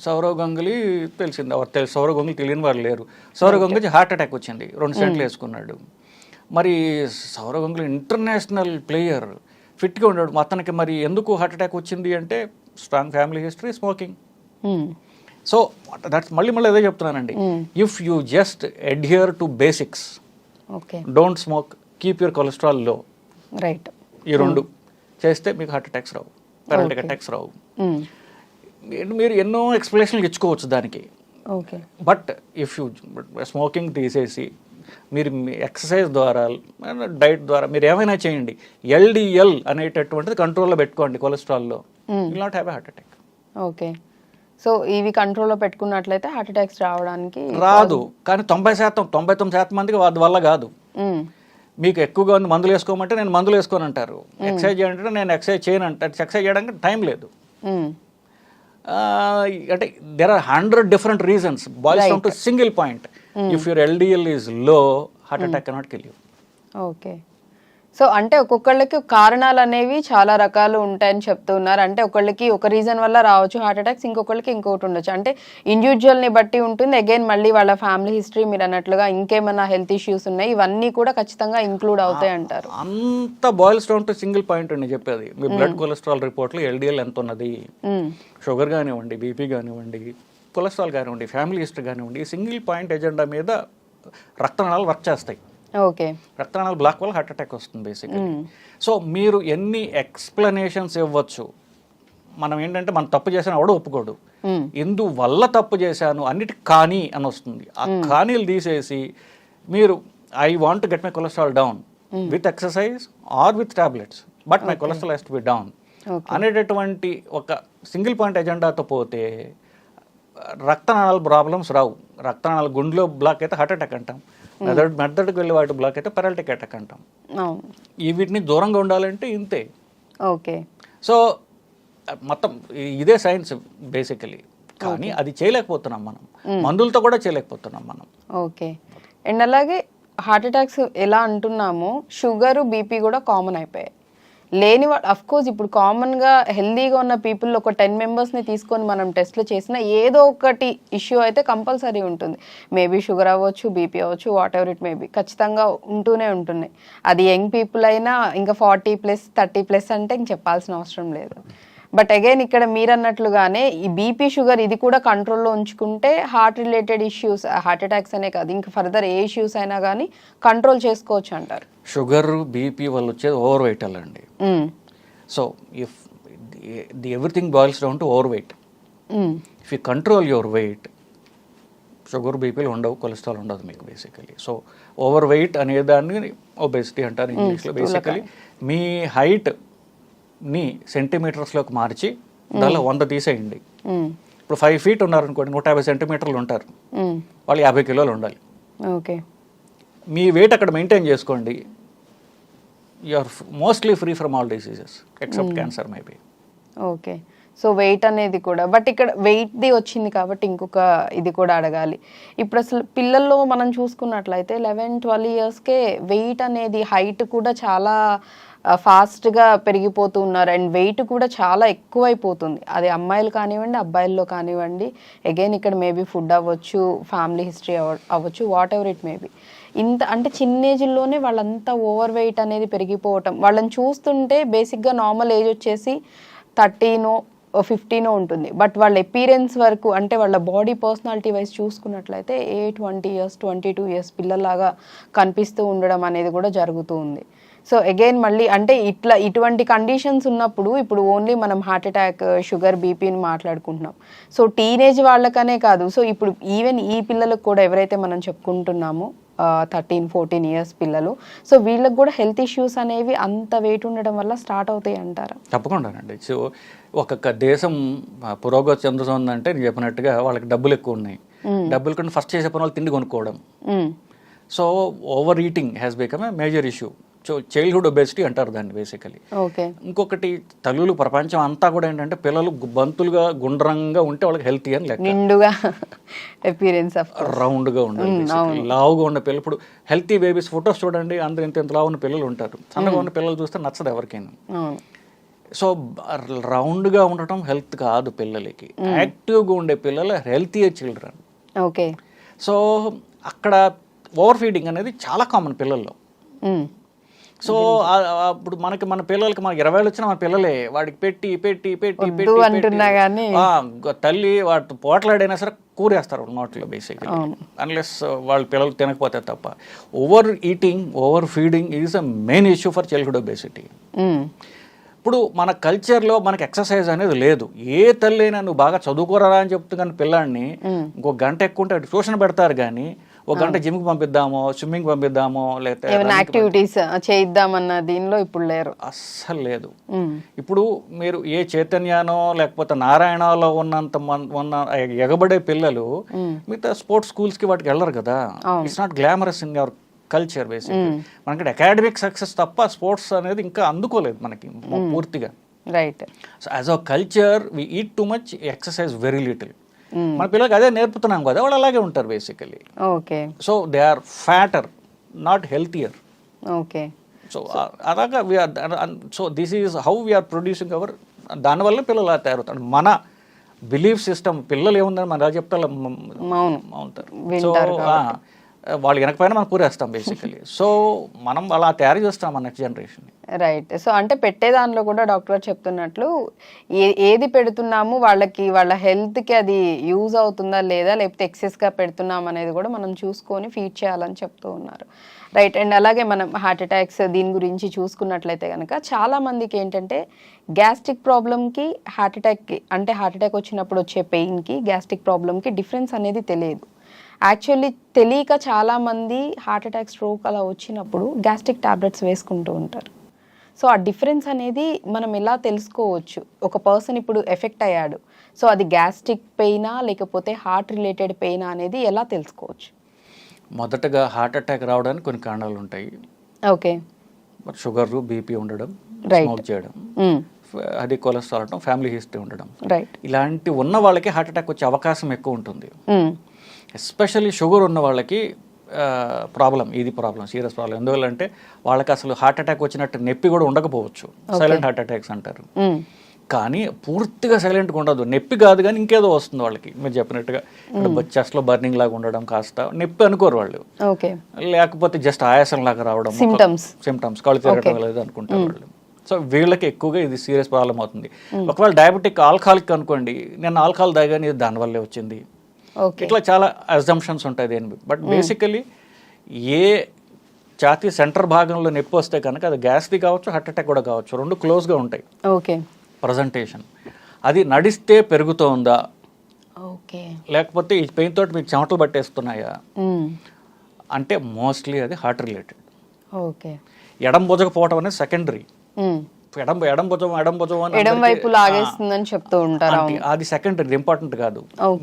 Speaker 2: సౌరవ్ గంగులీ తెలిసింది, సౌరవ్ గంగులీ తెలియని వాళ్ళు లేరు. సౌరవ్ గంగులీ హార్ట్ అటాక్ వచ్చింది, 2 స్టెంట్లు వేసుకున్నాడు. మరి సౌరవ్ గంగులీ ఇంటర్నేషనల్ ప్లేయర్, ఫిట్గా ఉన్నాడు. అతనికి మరి ఎందుకు హార్ట్ అటాక్ వచ్చింది అంటే strong family history, smoking. So that's మళ్ళీ అదే చెప్తున్నానండి. If you just adhere to basics, don't smoke, keep your cholesterol లో,
Speaker 1: రైట్,
Speaker 2: ఈ 2 చేస్తే మీకు హార్ట్ అటాక్స్ రావు, పెరాలిటిక్ అటాక్స్ రావు. మీరు ఎన్నో ఎక్స్ప్లెనేషన్లు ఇచ్చుకోవచ్చు దానికి. బట్ ఇఫ్ యూ స్మోకింగ్ తీసేసి మీరు ఎక్సర్సైజ్ ద్వారా, డైట్ ద్వారా మీరు ఏమైనా చేయండి, LDL అనేటటువంటిది కంట్రోల్లో పెట్టుకోండి కొలెస్ట్రాల్లో, will not have a heart attack.
Speaker 1: Okay. So ఇవి కంట్రోల్లో పెట్టుకున్నట్లయితే హార్ట్ అటాక్స్ రావడానికి
Speaker 2: రాదు. కానీ 99% మందికి అది వల్ల కాదు. మీకు ఎక్కువగా ఉంది మందులు వేసుకోమంటే నేను మందులు వేసుకోను అంటారు, ఎక్సర్సైజ్ చేయాలంటే నేను ఎక్సర్సైజ్ చేయను అంటారు. ఎక్సర్సైజ్ చేయడానికి టైం లేదు. అంటే there are 100 different reasons. Boils down to single point. If your LDL is low, heart attack cannot kill you.
Speaker 1: Okay. So అంటే ఒక్కొక్కళ్ళకి కారణాలు అనేవి చాలా రకాలు ఉంటాయని చెప్తున్నారు. అంటే ఒకళ్ళకి ఒక రీజన్ వల్ల రావచ్చు హార్ట్ అటాక్స్, ఇంకొకళ్ళకి ఇంకొకటి ఉండొచ్చు. అంటే ఇండివిజువల్ని బట్టి ఉంటుంది. అగైన్ మళ్ళీ వాళ్ళ ఫ్యామిలీ హిస్టరీ, మీరు అన్నట్లుగా ఇంకేమైనా హెల్త్ ఇష్యూస్ ఉన్నాయి, ఇవన్నీ కూడా ఖచ్చితంగా ఇంక్లూడ్ అవుతాయి అంటారు.
Speaker 2: అంత boils down to single point అండి చెప్పేది. మీ బ్లడ్ కొలెస్ట్రాల్ రిపోర్ట్లో LDL ఎంత ఉన్నది, షుగర్ కానివ్వండి, బీపీ కానివ్వండి, కొలెస్ట్రాల్ కానివ్వండి, ఫ్యామిలీ హిస్టరీ కానివ్వండి, సింగిల్ పాయింట్ ఎజెండా మీద రక్తనాళాలు వర్క్ చేస్తాయి.
Speaker 1: ఓకే.
Speaker 2: రక్తనాళాలు బ్లాక్ వల్ల హార్ట్ అటాక్ వస్తుంది బేసిక్గా. సో మీరు ఎన్ని ఎక్స్ప్లెనేషన్స్ ఇవ్వచ్చు, మనం ఏంటంటే మనం తప్పు చేసాను ఎవడో ఒప్పుకోడు, ఎందువల్ల తప్పు చేశాను అన్నిటికి కానీ అని వస్తుంది. ఆ కానీలు తీసేసి మీరు I want to get my cholesterol down with exercise or with tablets, but my cholesterol has to be down అనేటటువంటి ఒక సింగిల్ పాయింట్ ఎజెండాతో పోతే రక్తనాళాల ప్రాబ్లమ్స్ రావు. రక్తనాళాల గుండెలో బ్లాక్ అయితే హార్ట్ అటాక్ అంటాం, మెదడుకు వెళ్ళే వాటి బ్లాక్ అయితే పెరాలిటిక్ అటాక్ అంటాం. ఈ వీటిని దూరంగా ఉండాలంటే ఇంతే.
Speaker 1: ఓకే.
Speaker 2: సో మొత్తం ఇదే సైన్స్ బేసికలీ. కానీ అది చేయలేకపోతున్నాం మనం, మందులతో కూడా చేయలేకపోతున్నాం మనం.
Speaker 1: ఓకే. అండ్ అలాగే హార్ట్ అటాక్స్ ఎలా అంటున్నామో షుగర్, బీపీ కూడా కామన్ అయిపోయాయి. లేని వాళ్ళు అఫ్ కోర్స్ ఇప్పుడు కామన్గా హెల్దీగా ఉన్న పీపుల్ ఒక 10 మెంబర్స్ని తీసుకొని మనం టెస్ట్లు చేసినా ఏదో ఒకటి ఇష్యూ అయితే కంపల్సరీ ఉంటుంది. మేబీ షుగర్ అవ్వచ్చు, బీపీ అవ్వచ్చు, వాట్ ఎవర్ ఇట్ మేబీ ఖచ్చితంగా ఉంటూనే ఉంటున్నాయి. అది యంగ్ పీపుల్ అయినా ఇంకా 40+, 30+ అంటే ఇంక చెప్పాల్సిన అవసరం లేదు. బట్ అగైన్ ఇక్కడ మీరు అన్నట్లుగానే ఈ బీపీ, షుగర్ ఇది కూడా కంట్రోల్లో ఉంచుకుంటే heart related issues, heart attacks అనే కాదు ఇంకా ఫర్దర్ ఏ ఇష్యూస్ అయినా కానీ కంట్రోల్ చేసుకోవచ్చు అంటారు.
Speaker 2: షుగర్, బీపీ వల్ల వచ్చేది ఓవర్ వెయిట్ అండి. So if the everything boils down to over weight. If you control your weight, sugar, బీపీలు ఉండవు, కొలెస్ట్రాల్ ఉండదు మీకు బేసికలీ. సో ఓవర్ వెయిట్ అనేదాన్ని ఒబెసిటీ అంటారు ఇంగ్లీష్లో. బేసికలీ మీ హైట్ ని సెంటీమీటర్స్లోకి మార్చి దానిలో 100 తీసేయండి. ఇప్పుడు 5 feet ఉన్నారనుకోండి, 150 centimeters ఉంటారు, వాళ్ళు 50 kilos ఉండాలి.
Speaker 1: ఓకే.
Speaker 2: మీ వెయిట్ అక్కడ మెయింటైన్ చేసుకోండి, you are mostly free from all diseases except cancer maybe.
Speaker 1: Okay. So weight అనేది కూడా, బట్ ఇక్కడ వెయిట్ది వచ్చింది కాబట్టి ఇంకొక ఇది కూడా అడగాలి. ఇప్పుడు అసలు పిల్లల్లో మనం చూసుకున్నట్లయితే 11-12 yearsకే వెయిట్ అనేది, హైట్ కూడా చాలా ఫాస్ట్గా పెరిగిపోతూ ఉన్నారు అండ్ వెయిట్ కూడా చాలా ఎక్కువైపోతుంది. అది అమ్మాయిలు కానివ్వండి, అబ్బాయిల్లో కానివ్వండి. అగైన్ ఇక్కడ మేబీ ఫుడ్ అవ్వచ్చు, ఫ్యామిలీ హిస్టరీ అవ్వచ్చు, వాట్ ఎవర్ ఇట్ మేబీ. ఇంత అంటే చిన్న ఏజ్లోనే వాళ్ళంతా ఓవర్ వెయిట్ అనేది పెరిగిపోవటం, వాళ్ళని చూస్తుంటే బేసిక్గా నార్మల్ ఏజ్ వచ్చేసి 13 15 ఉంటుంది, బట్ వాళ్ళ అపీరెన్స్ వరకు అంటే వాళ్ళ బాడీ పర్సనాలిటీ వైజ్ చూసుకున్నట్లయితే 20 ఇయర్స్ 22 ఇయర్స్ పిల్లలాగా కనిపిస్తూ ఉండడం అనేది కూడా జరుగుతూ ఉంది. సో అగైన్ మళ్ళీ అంటే ఇటువంటి కండిషన్స్ ఉన్నప్పుడు ఇప్పుడు ఓన్లీ మనం హార్ట్ అటాక్, షుగర్, బీపీని మాట్లాడుకుంటున్నాం. సో టీనేజ్ వాళ్ళకనే కాదు, సో ఇప్పుడు ఈవెన్ ఈ పిల్లలకు కూడా ఎవరైతే మనం చెప్పుకుంటున్నామో 13-14 ఇయర్స్ పిల్లలు, సో వీళ్ళకి కూడా హెల్త్ ఇష్యూస్ అనేవి అంత వెయిట్ ఉండడం వల్ల స్టార్ట్ అవుతాయి అంటారా?
Speaker 2: తప్పకుండానండి. సో ఒక్కొక్క దేశం పురోగతి చెందుతుందంటే నేను చెప్పినట్టుగా వాళ్ళకి డబ్బులు ఎక్కువ ఉన్నాయి. డబ్బులు కన్నా ఫస్ట్ చేసే పని వాళ్ళు తిండి కొనుక్కోవడం. So over eating has become a major issue. So childhood obesity అంటారు దాన్ని బేసికలీ. ఇంకొకటి తల్లులు ప్రపంచం అంతా కూడా ఏంటంటే పిల్లలు బంతులుగా గుండ్రంగా ఉంటే వాళ్ళకి హెల్తీ అని లెక్క.
Speaker 1: నిండుగా అపీరెన్స్ ఆఫ్
Speaker 2: రౌండ్గా ఉండాలి, లావుగా ఉన్న పిల్లలు. ఇప్పుడు హెల్తీ బేబీస్ ఫొటోస్ చూడండి, అందరూ ఇంత లావు ఉన్న పిల్లలు ఉంటారు. సన్నగా ఉన్న పిల్లలు చూస్తే నచ్చదు ఎవరికైనా. సో రౌండ్గా ఉండటం హెల్త్ కాదు పిల్లలకి. యాక్టివ్గా ఉండే పిల్లలు హెల్తీ చిల్డ్రన్.
Speaker 1: ఓకే.
Speaker 2: సో అక్కడ ఓవర్ ఫీడింగ్ అనేది చాలా కామన్ పిల్లల్లో. సో అప్పుడు మన పిల్లలకి మనకి 20 వచ్చినా మన పిల్లలే వాడికి పెట్టి పెట్టి పెట్టి పెట్టి తల్లి వాటి పోట్లాడైనా సరే కూరేస్తారు నోట్లో బేసిక్లీ, అన్లెస్ వాళ్ళ పిల్లలు తినకపోతే తప్ప. Over eating, over feeding is a main issue for childhood obesity. ఇప్పుడు మన కల్చర్లో మనకి ఎక్సర్సైజ్ అనేది లేదు. ఏ తల్లి అయినా నువ్వు బాగా చదువుకోరా అని చెప్తున్న పిల్లాడిని ఇంకో గంట ఎక్కువ ఉంటే ట్యూషన్ పెడతారు, కానీ ఒక గంట జిమ్కి పంపిద్దామో, స్విమ్మింగ్ పంపిద్దామో, లేకపోతే
Speaker 1: యాక్టివిటీస్ చేయిద్దామన్న దీనిలో ఇప్పుడు లేరు,
Speaker 2: అస్సలు లేదు. ఇప్పుడు మీరు ఏ చైతన్యానో లేకపోతే నారాయణలో ఉన్న ఎగబడే పిల్లలు మిగతా స్పోర్ట్స్ స్కూల్స్కి వాటికి వెళ్ళరు కదా. It's not glamorous in your culture basic. మనకి అకాడమిక్ సక్సెస్ తప్ప స్పోర్ట్స్ అనేది ఇంకా అందుకోలేదు మనకి పూర్తిగా.
Speaker 1: Right.
Speaker 2: So as a culture we eat too much, exercise very little. మన పిల్లలకి అదే నేర్పుతున్నాం కదా, వాళ్ళు అలాగే ఉంటారు basically.
Speaker 1: Okay.
Speaker 2: So they are fatter, not healthier.
Speaker 1: Okay.
Speaker 2: So అలాగా so this is how we're producing our. దానివల్ల పిల్లలు అలా తయారవుతారు. మన బిలీఫ్ సిస్టమ్ పిల్లలు ఏముందని మనం ఎలా చెప్తా అవుతారు. సో వాళ్ళు వెనకపోయినా మనం కూరేస్తాం బేసికలీ. సో మనం అలా తయారు చేస్తాం మన నెక్స్ట్ జనరేషన్.
Speaker 1: రైట్. సో అంటే పెట్టే దానిలో కూడా డాక్టర్ చెప్తున్నట్లు ఏది పెడుతున్నాము వాళ్ళకి, వాళ్ళ హెల్త్కి అది యూజ్ అవుతుందా లేదా, లేకపోతే ఎక్సెస్గా పెడుతున్నాం అనేది కూడా మనం చూసుకొని ఫీడ్ చేయాలని చెప్తూ ఉన్నారు. రైట్. అండ్ అలాగే మనం హార్ట్ అటాక్స్ దీని గురించి చూసుకున్నట్లయితే కనుక చాలా మందికి ఏంటంటే గ్యాస్ట్రిక్ ప్రాబ్లమ్కి హార్ట్ అటాక్కి, అంటే హార్ట్ అటాక్ వచ్చినప్పుడు వచ్చే పెయిన్కి గ్యాస్ట్రిక్ ప్రాబ్లమ్కి డిఫరెన్స్ అనేది తెలియదు. యాక్చువల్లీ తెలియక చాలామంది హార్ట్ అటాక్, స్ట్రోక్ అలా వచ్చినప్పుడు గ్యాస్ట్రిక్ టాబ్లెట్స్ వేసుకుంటూ ఉంటారు. సో ఆ డిఫరెన్స్ అనేది మనం ఎలా తెలుసుకోవచ్చు? ఒక పర్సన్ ఇప్పుడు ఎఫెక్ట్ అయ్యాడు, సో అది గ్యాస్ట్రిక్ పెయినా లేకపోతే హార్ట్ రిలేటెడ్ పెయినా అనేది ఎలా తెలుసుకోవచ్చు?
Speaker 2: మొదటగా హార్ట్ అటాక్ రావడానికి కొన్ని కారణాలు ఉంటాయి.
Speaker 1: ఓకే.
Speaker 2: షుగర్, బీపీ ఉండడం, స్మోక్ చేయడం, అది కొలెస్ట్రాల్ ఉండడం, ఫ్యామిలీ హిస్టరీ ఉండడం, ఇలాంటి ఉన్న వాళ్ళకి హార్ట్ అటాక్ వచ్చే అవకాశం ఎక్కువ ఉంటుంది. ఎస్పెషల్లీ షుగర్ ఉన్న వాళ్ళకి ఇది ప్రాబ్లం, సీరియస్ ప్రాబ్లం. ఎందువల్లంటే వాళ్ళకి అసలు హార్ట్ అటాక్ వచ్చినట్టు నొప్పి కూడా ఉండకపోవచ్చు, సైలెంట్ హార్ట్ అటాక్స్ అంటారు. కానీ పూర్తిగా సైలెంట్గా ఉండదు, నొప్పి కాదు కానీ ఇంకేదో వస్తుంది వాళ్ళకి. మీరు చెప్పినట్టుగా చెస్ట్లో బర్నింగ్ లాగా ఉండడం, కాస్త నొప్పి అనుకోరు వాళ్ళు, లేకపోతే జస్ట్ ఆయాసం లాగా రావడం, సిమ్టమ్స్, కళ్ళు తిరగడం లేదు అనుకుంటారు వాళ్ళు. సో వీళ్ళకి ఎక్కువగా ఇది సీరియస్ ప్రాబ్లం అవుతుంది. ఒకవేళ డయాబెటిక్, ఆల్కహాలిక్ అనుకోండి, నేను ఆల్కహాల్ తాగాని ఇది దానివల్లే వచ్చింది, ఇట్లా చాలా అజంప్షన్స్ ఉంటాయి దేని. బట్ బేసికలీ ఏ ఛాతీ సెంటర్ భాగంలో నొప్పి వస్తే కనుక అది గ్యాస్ట్రిక్ కావచ్చు, హార్ట్ అటాక్ కూడా కావచ్చు, రెండు క్లోజ్గా ఉంటాయి.
Speaker 1: ఓకే.
Speaker 2: ప్రజెంటేషన్ అది నడిస్తే పెరుగుతోందా, లేకపోతే ఈ పెయిన్ తోటి మీకు చెమటలు పట్టేస్తున్నాయా అంటే మోస్ట్లీ అది హార్ట్ రిలేటెడ్.
Speaker 1: ఓకే.
Speaker 2: ఎడం భుజకపోవడం అనేది సెకండరీ. ఎడం వైపు
Speaker 1: లాగేస్తుందని చెప్తూ ఉంటారు,
Speaker 2: అది సెకండరీ, ఇంపార్టెంట్ కాదు.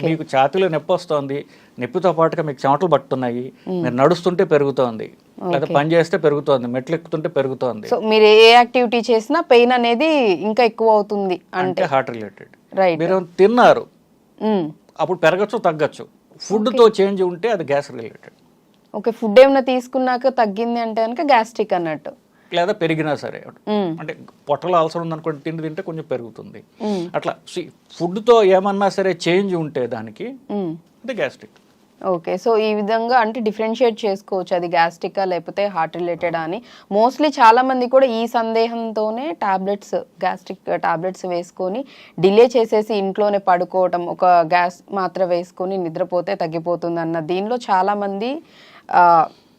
Speaker 2: మీకు ఛాతీలో నొప్పి వస్తుంది, నొప్పితో పాటుగా మీకు చెమటలు పట్టుతున్నాయి, మీరు నడుస్తుంటే పెరుగుతోంది, లేదా పని చేస్తే పెరుగుతోంది, మెట్లు ఎక్కుతుంటే పెరుగుతోంది.
Speaker 1: సో మీరు ఏ యాక్టివిటీ చేసినా పెయిన్ అనేది ఇంకా ఎక్కువ అవుతుంది
Speaker 2: అంటే హార్ట్ రిలేటెడ్. మీరు తిన్నారు, అప్పుడు పెరగచ్చు, తగ్గచ్చు. ఫుడ్ తో చేంజ్ ఉంటే అది గ్యాస్ రిలేటెడ్.
Speaker 1: ఓకే. ఫుడ్ ఏమైనా తీసుకున్నాక తగ్గింది అంటే కనుక గ్యాస్ట్రిక్ అన్నట్టు,
Speaker 2: లేదా పెరిగినా సరే. అంటే పొట్టలో అల్సర్ ఉందనుకోండి, తిండి తింటే కొంచెం పెరుగుతుంది. అట్లా ఫుడ్తో ఏమన్నా సరే చేంజ్ ఉంటే దానికి అది గ్యాస్ట్రిక్.
Speaker 1: ఓకే. సో, ఈ విధంగా అంటే డిఫరెన్షియేట్ చేసుకోవచ్చు. అది గ్యాస్ట్రికా లేకపోతే హార్ట్ రిలేటెడా అని. మోస్ట్‌లీ చాలామంది కూడా ఈ సందేహంతోనే గ్యాస్ట్రిక్ టాబ్లెట్స్ వేసుకొని డిలే చేసేసి ఇంట్లోనే పడుకోవటం, ఒక గ్యాస్ మాత్ర వేసుకొని నిద్రపోతే తగ్గిపోతుందన్న దీనిలో చాలామంది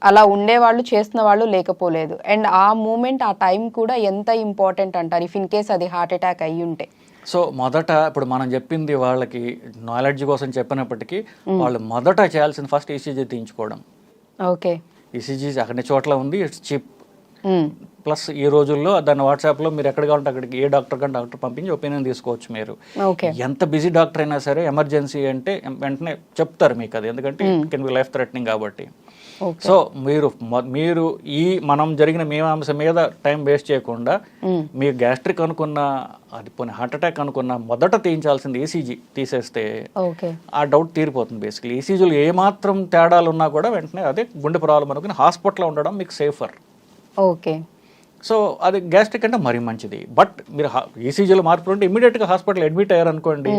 Speaker 1: అలా ఉండేవాళ్ళు, చేస్తున్న వాళ్ళు లేకపోలేదు. అండ్ ఆ మూమెంట్, ఆ టైం కూడా ఎంత ఇంపార్టెంట్ అంటారు ఇఫ్ ఇన్ కేస్ అది హార్ట్ అటాక్ అయ్యుంటే?
Speaker 2: సో మొదట ఇప్పుడు మనం చెప్పింది వాళ్ళకి నాలెడ్జ్ కోసం చెప్పినప్పటికీ వాళ్ళు మొదట చేయాల్సిన ఫస్ట్ ఈసీజీ తీయించుకోవడం.
Speaker 1: ఓకే.
Speaker 2: ఈసీజీ అన్ని చోట్ల ఉంది, ఇట్స్ చీప్. ప్లస్ ఈ రోజుల్లో దాన్ని వాట్సాప్లో మీరు ఎక్కడ కావాలంటే అక్కడికి ఏ డాక్టర్ కానీ డాక్టర్ పంపించి ఒపీనియన్ తీసుకోవచ్చు మీరు. ఎంత బిజీ డాక్టర్ అయినా సరే ఎమర్జెన్సీ అంటే వెంటనే చెప్తారు మీకు అది, ఎందుకంటే కెన్ బి లైఫ్ థ్రెటనింగ్ కాబట్టి. సో మీరు ఈ మనం జరిగిన మీమాంస మీద టైం వేస్ట్ చేయకుండా మీరు గ్యాస్ట్రిక్ అనుకున్న, అది పోనీ హార్ట్ అటాక్ అనుకున్న, మొదట తీయించాల్సింది ఈసీజీ తీసేస్తే ఆ డౌట్ తీరిపోతుంది. బేసిక్లీ ఈసీజీలో ఏమాత్రం తేడాలు ఉన్నా కూడా వెంటనే అదే గుండె ప్రాబ్లం అనుకుని హాస్పిటల్లో ఉండడం మీకు సేఫర్.
Speaker 1: ఓకే.
Speaker 2: సో అది గ్యాస్ట్రిక్ అంటే మరీ మంచిది. బట్ మీరు ఈసీజీలో మార్పులు ఉంటే ఇమీడియట్గా హాస్పిటల్ అడ్మిట్ అయ్యారనుకోండి,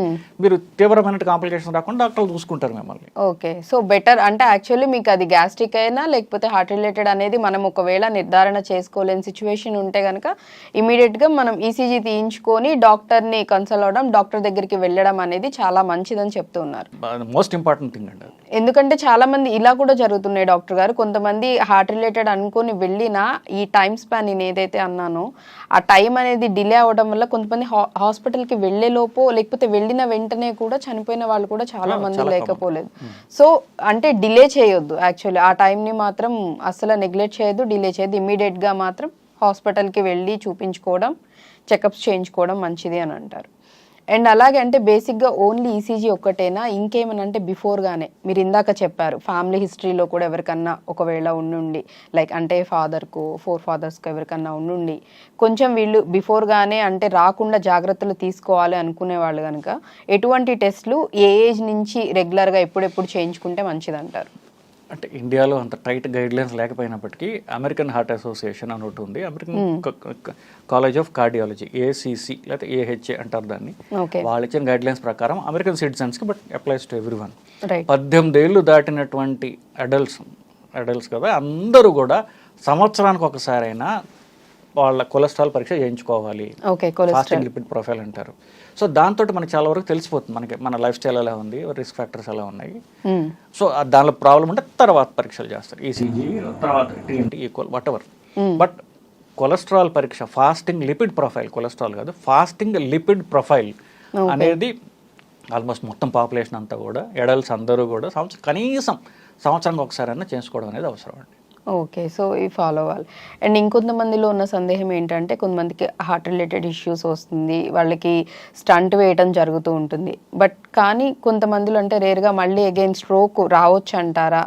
Speaker 2: మీరు తీవ్రమైన కాంప్లికేషన్ రాకుండా డాక్టర్లు చూసుకుంటారు మిమ్మల్ని.
Speaker 1: ఓకే. సో బెటర్ అంటే యాక్చువల్లీ మీకు అది గ్యాస్ట్రిక్ అయినా లేకపోతే హార్ట్ రిలేటెడ్ అనేది మనం ఒకవేళ నిర్ధారణ చేసుకోలేని సిచ్యువేషన్ ఉంటే కనుక ఇమీడియట్గా మనం ఈసీజీ తీయించుకొని డాక్టర్ని కన్సల్ట్ అవ్వడం, డాక్టర్ దగ్గరికి వెళ్ళడం అనేది చాలా మంచిదని చెప్తూ ఉన్నారు.
Speaker 2: మోస్ట్ ఇంపార్టెంట్ థింగ్ అండి.
Speaker 1: ఎందుకంటే చాలా మంది ఇలా కూడా జరుగుతున్నాయి డాక్టర్ గారు, కొంతమంది హార్ట్ రిలేటెడ్ అనుకొని వెళ్ళినా ఈ టైం స్పాన్ నేను ఏదైతే అన్నానో ఆ టైం అనేది డిలే అవ్వడం వల్ల కొంతమంది హాస్పిటల్కి వెళ్లే లోపు లేకపోతే వెళ్ళిన వెంటనే కూడా చనిపోయిన వాళ్ళు కూడా చాలా మంది లేకపోలేదు. సో అంటే డిలే చేయొద్దు, యాక్చువల్లీ ఆ టైంని మాత్రం అసలు నెగ్లెక్ట్ చేయొద్దు, డిలే చేయొద్దు. ఇమీడియట్గా మాత్రం హాస్పిటల్కి వెళ్ళి చూపించుకోవడం, చెకప్స్ చేయించుకోవడం మంచిది అని అంటారు. అండ్ అలాగే అంటే బేసిక్గా ఓన్లీ ఈసీజీ ఒక్కటేనా, ఇంకేమన్నా అంటే బిఫోర్గానే మీరు ఇందాక చెప్పారు ఫ్యామిలీ హిస్టరీలో కూడా ఎవరికన్నా ఒకవేళ ఉండి లైక్ అంటే ఫాదర్కు 4 ఫాదర్స్కు ఎవరికన్నా ఉండి కొంచెం వీళ్ళు బిఫోర్గానే అంటే రాకుండా జాగ్రత్తలు తీసుకోవాలి అనుకునే వాళ్ళు కనుక ఎటువంటి టెస్ట్లు ఏ ఏజ్ నుంచి రెగ్యులర్గా ఎప్పుడెప్పుడు చేయించుకుంటే మంచిదంటారు?
Speaker 2: అంటే ఇండియాలో అంత టైట్ గైడ్ లైన్స్ లేకపోయినప్పటికీ అమెరికన్ హార్ట్ అసోసియేషన్ అని ఒకటి ఉంది, American college of cardiology, ACC లేకపోతే ఏహెచ్ఏ అంటారు దాన్ని. వాళ్ళు ఇచ్చిన గైడ్ లైన్స్ ప్రకారం అమెరికన్ సిటిజన్స్కి but applies to every one. 18 ఏళ్ళు దాటినటువంటి అడల్ట్స్ కదా అందరూ కూడా సంవత్సరానికి ఒకసారైనా వాళ్ళ కొలెస్ట్రాల్ పరీక్ష చేయించుకోవాలి. ఫాస్టింగ్ లిపిడ్ ప్రొఫైల్ అంటారు. సో దాంతో మనకి చాలా వరకు తెలిసిపోతుంది మనకి మన లైఫ్ స్టైల్ ఎలా ఉంది, రిస్క్ ఫ్యాక్టర్స్ ఎలా ఉన్నాయి. సో దానిలో ప్రాబ్లం ఉంటే తర్వాత పరీక్షలు చేస్తారు, ఈసీజీ తర్వాత TNT equal what ever. But cholesterol పరీక్ష, ఫాస్టింగ్ లిపిడ్ ప్రొఫైల్, కొలెస్ట్రాల్ కాదు ఫాస్టింగ్ లిపిడ్ ప్రొఫైల్ అనేది ఆల్మోస్ట్ మొత్తం పాపులేషన్ అంతా కూడా అడల్ట్స్ అందరూ కూడా కనీసం సంవత్సరానికి ఒకసారైనా చేసుకోవడం అనేది అవసరం అండి.
Speaker 1: ఓకే. సో ఇవి ఫాలో అవ్వాలి. అండ్ ఇంకొంతమందిలో ఉన్న సందేహం ఏంటంటే కొంతమందికి హార్ట్ రిలేటెడ్ ఇష్యూస్ వస్తుంది, వాళ్ళకి స్టంట్ వేయడం జరుగుతూ ఉంటుంది. బట్ కానీ కొంతమందిలో అంటే రేర్గా మళ్ళీ అగైన్ స్ట్రోక్ రావచ్చు అంటారా?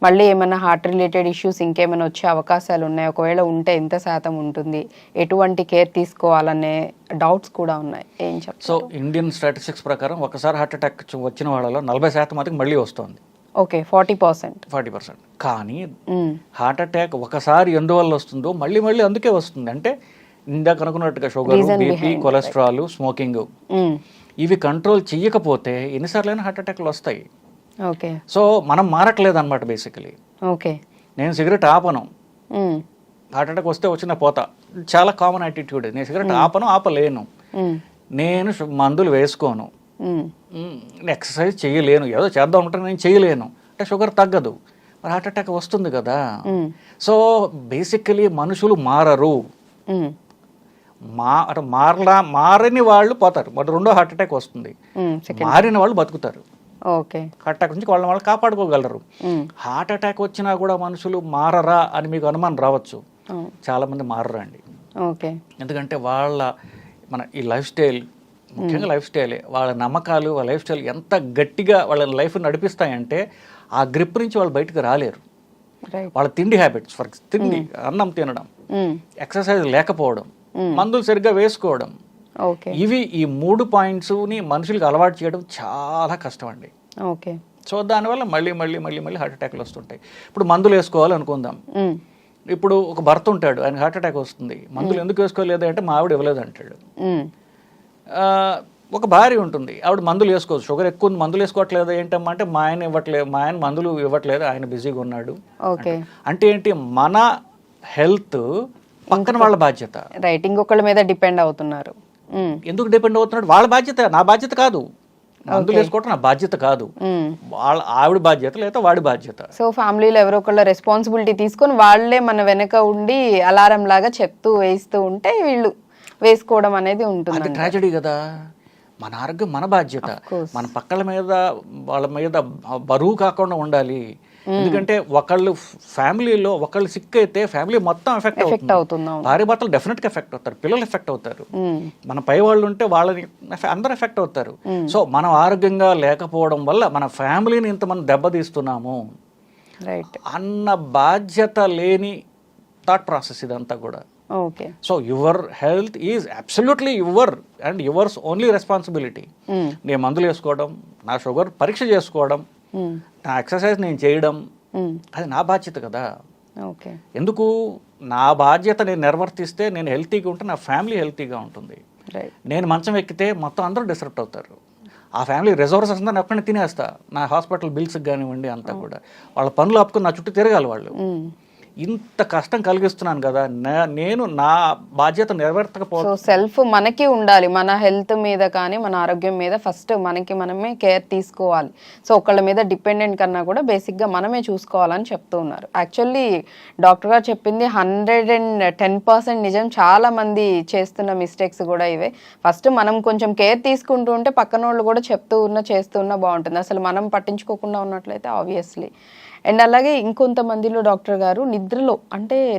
Speaker 1: మళ్ళీ ఏమైనా హార్ట్ రిలేటెడ్ ఇష్యూస్ ఇంకేమైనా వచ్చే అవకాశాలు ఉన్నాయి? ఒకవేళ ఉంటే ఎంత శాతం ఉంటుంది? ఎటువంటి కేర్ తీసుకోవాలనే డౌట్స్ కూడా ఉన్నాయి, ఏం చెప్తారు?
Speaker 2: సో ఇండియన్ స్టాటిస్టిక్స్ ప్రకారం ఒకసారి హార్ట్ అటాక్ వచ్చిన వాళ్ళలో 40% మందికి మళ్ళీ వస్తుంది.
Speaker 1: ఓకే. 40%.
Speaker 2: కానీ హార్ట్ అటాక్ ఒకసారి ఎందువల్ల వస్తుందో మళ్ళీ మళ్ళీ అందుకే వస్తుంది. అంటే ఇందాక అనుకున్నట్టుగా షుగర్, బీపీ, కొలెస్ట్రాల్, స్మోకింగ్ ఇవి కంట్రోల్ చేయకపోతే ఎన్నిసార్లైనా హార్ట్ అటాక్లు వస్తాయి. సో మనం మారట్లేదు అనమాట బేసికలీ. నేను సిగరెట్ ఆపను, హార్ట్ అటాక్ వస్తే వచ్చిన పోతా, చాలా కామన్ యాటిట్యూడ్. నేను సిగరెట్ ఆపలేను, నేను మందులు వేసుకోను, ఎక్సర్సైజ్ చేయలేను, ఏదో చేద్దాం అంటే నేను చేయలేను అంటే షుగర్ తగ్గదు, మరి హార్ట్ అటాక్ వస్తుంది కదా. సో బేసికలీ మనుషులు మారరు, మారని వాళ్ళు పోతారు, మరి రెండో హార్ట్ అటాక్ వస్తుంది, మారిన వాళ్ళు బతుకుతారు. హార్ట్ అటాక్ నుంచి వాళ్ళు కాపాడుకోగలరు. హార్ట్ అటాక్ వచ్చినా కూడా మనుషులు మారరా అని మీకు అనుమానం రావచ్చు. చాలా మంది మారరండి. ఎందుకంటే మన ఈ లైఫ్ స్టైల్, ముఖ్యంగా లైఫ్ స్టైలే, వాళ్ళ నమ్మకాలు, వాళ్ళ లైఫ్ స్టైల్ ఎంత గట్టిగా వాళ్ళ లైఫ్ నడిపిస్తాయంటే ఆ గ్రిప్ నుంచి వాళ్ళు బయటకు రాలేరు. వాళ్ళ తిండి హ్యాబిట్స్, తిండి, అన్నం తినడం, ఎక్సర్సైజ్ లేకపోవడం, మందులు సరిగ్గా వేసుకోవడం, ఇవి ఈ 3 పాయింట్స్ని మనుషులకు అలవాటు చేయడం చాలా కష్టం అండి. సో దానివల్ల మళ్ళీ మళ్ళీ మళ్ళీ మళ్ళీ హార్ట్ అటాక్లు వస్తుంటాయి. ఇప్పుడు మందులు వేసుకోవాలి అనుకుందాం, ఇప్పుడు ఒక భర్త ఉంటాడు, ఆయన హార్ట్ అటాక్ వస్తుంది, మందులు ఎందుకు వేసుకోలేదు అంటే మా ఆవిడ ఇవ్వలేదు అంటాడు. ఒక భార్య ఉంటుంది, ఆవిడ మందులు వేసుకోవచ్చు, షుగర్ ఎక్కువ ఉంది మందులు వేసుకోవట్లేదు ఏంటమ్మా అంటే మా ఆయన మందులు ఇవ్వట్లేదు, ఆయన బిజీగా ఉన్నాడు.
Speaker 1: ఓకే,
Speaker 2: అంటే ఏంటి, మన హెల్త్ పక్కన వాళ్ళ బాధ్యత.
Speaker 1: రైట్, ఇంకొకళ్ళ మీద డిపెండ్ అవుతున్నారు.
Speaker 2: ఎందుకు డిపెండ్ అవుతున్నాడు? వాళ్ళ బాధ్యత, నా బాధ్యత కాదు. మందులు వేసుకోవటం నా బాధ్యత కాదు, ఆవిడ బాధ్యత లేదా వాడి బాధ్యత.
Speaker 1: సో ఫ్యామిలీలో ఎవరో ఒకళ్ళ రెస్పాన్సిబిలిటీ తీసుకొని వాళ్ళే మన వెనక ఉండి అలారం లాగా చెప్తూ వేస్తూ ఉంటే వీళ్ళు వేసుకోవడం అనేది ఉంటుంది.
Speaker 2: అది ట్రాజడీ కదా. మన ఆరోగ్యం మన బాధ్యత, మన పక్కల మీద వాళ్ళ మీద బరువు కాకుండా ఉండాలి. ఎందుకంటే ఫ్యామిలీలో ఒకళ్ళు సిక్ అయితే ఫ్యామిలీ మొత్తం ఎఫెక్ట్ అవుతుంది. భార్య భర్తలు డెఫినెట్గా ఎఫెక్ట్ అవుతారు, పిల్లలు ఎఫెక్ట్ అవుతారు, మన పై వాళ్ళు ఉంటే వాళ్ళని అందరూ ఎఫెక్ట్ అవుతారు. సో మనం ఆరోగ్యంగా లేకపోవడం వల్ల మన ఫ్యామిలీని ఇంతమంది దెబ్బతీస్తున్నాము అన్న బాధ్యత లేని థాట్ ప్రాసెస్ ఇదంతా కూడా.
Speaker 1: Okay,
Speaker 2: so your health is absolutely your and yours only responsibility. నేను మందులు వేసుకోవడం, నా షుగర్ పరీక్ష చేసుకోవడం, నా ఎక్సర్సైజ్ నేను చేయడం, అది నా బాధ్యత కదా.
Speaker 1: ఓకే,
Speaker 2: ఎందుకు నా బాధ్యత నేను నిర్వర్తిస్తే నేను హెల్తీగా ఉంటే నా ఫ్యామిలీ హెల్తీగా ఉంటుంది. నేను మంచం ఎక్కితే మొత్తం అందరూ డిస్టర్బ్ అవుతారు. ఆ ఫ్యామిలీ రిసోర్సెస్ అంతా నేను ఎక్కడైనా తినేస్తా, నా హాస్పిటల్ బిల్స్కి కానివ్వండి అంతా కూడా. వాళ్ళ పనులు ఆపుకొని నా చుట్టూ తిరగాలి వాళ్ళు. ఇంత కష్టం కలిగిస్తున్నాను కదా, నేను నా బాధ్యత నెరవేర్చకపోతే.
Speaker 1: సో సెల్ఫ్ మనకి ఉండాలి, మన హెల్త్ మీద కానీ మన ఆరోగ్యం మీద ఫస్ట్ మనకి మనమే కేర్ తీసుకోవాలి. సో ఒకళ్ళ మీద డిపెండెంట్ కన్నా కూడా బేసిక్గా మనమే చూసుకోవాలని చెప్తూ ఉన్నారు. యాక్చువల్లీ డాక్టర్ గారు చెప్పింది 110% నిజం. చాలా మంది చేస్తున్న మిస్టేక్స్ కూడా ఇవే. ఫస్ట్ మనం కొంచెం కేర్ తీసుకుంటూ ఉంటే పక్కన వాళ్ళు కూడా చేస్తూ ఉన్నా బాగుంటుంది. అసలు మనం పట్టించుకోకుండా ఉన్నట్లయితే ఆబ్వియస్లీ. అండ్ అలాగే ఇంకొంతమందిలో డాక్టర్ గారు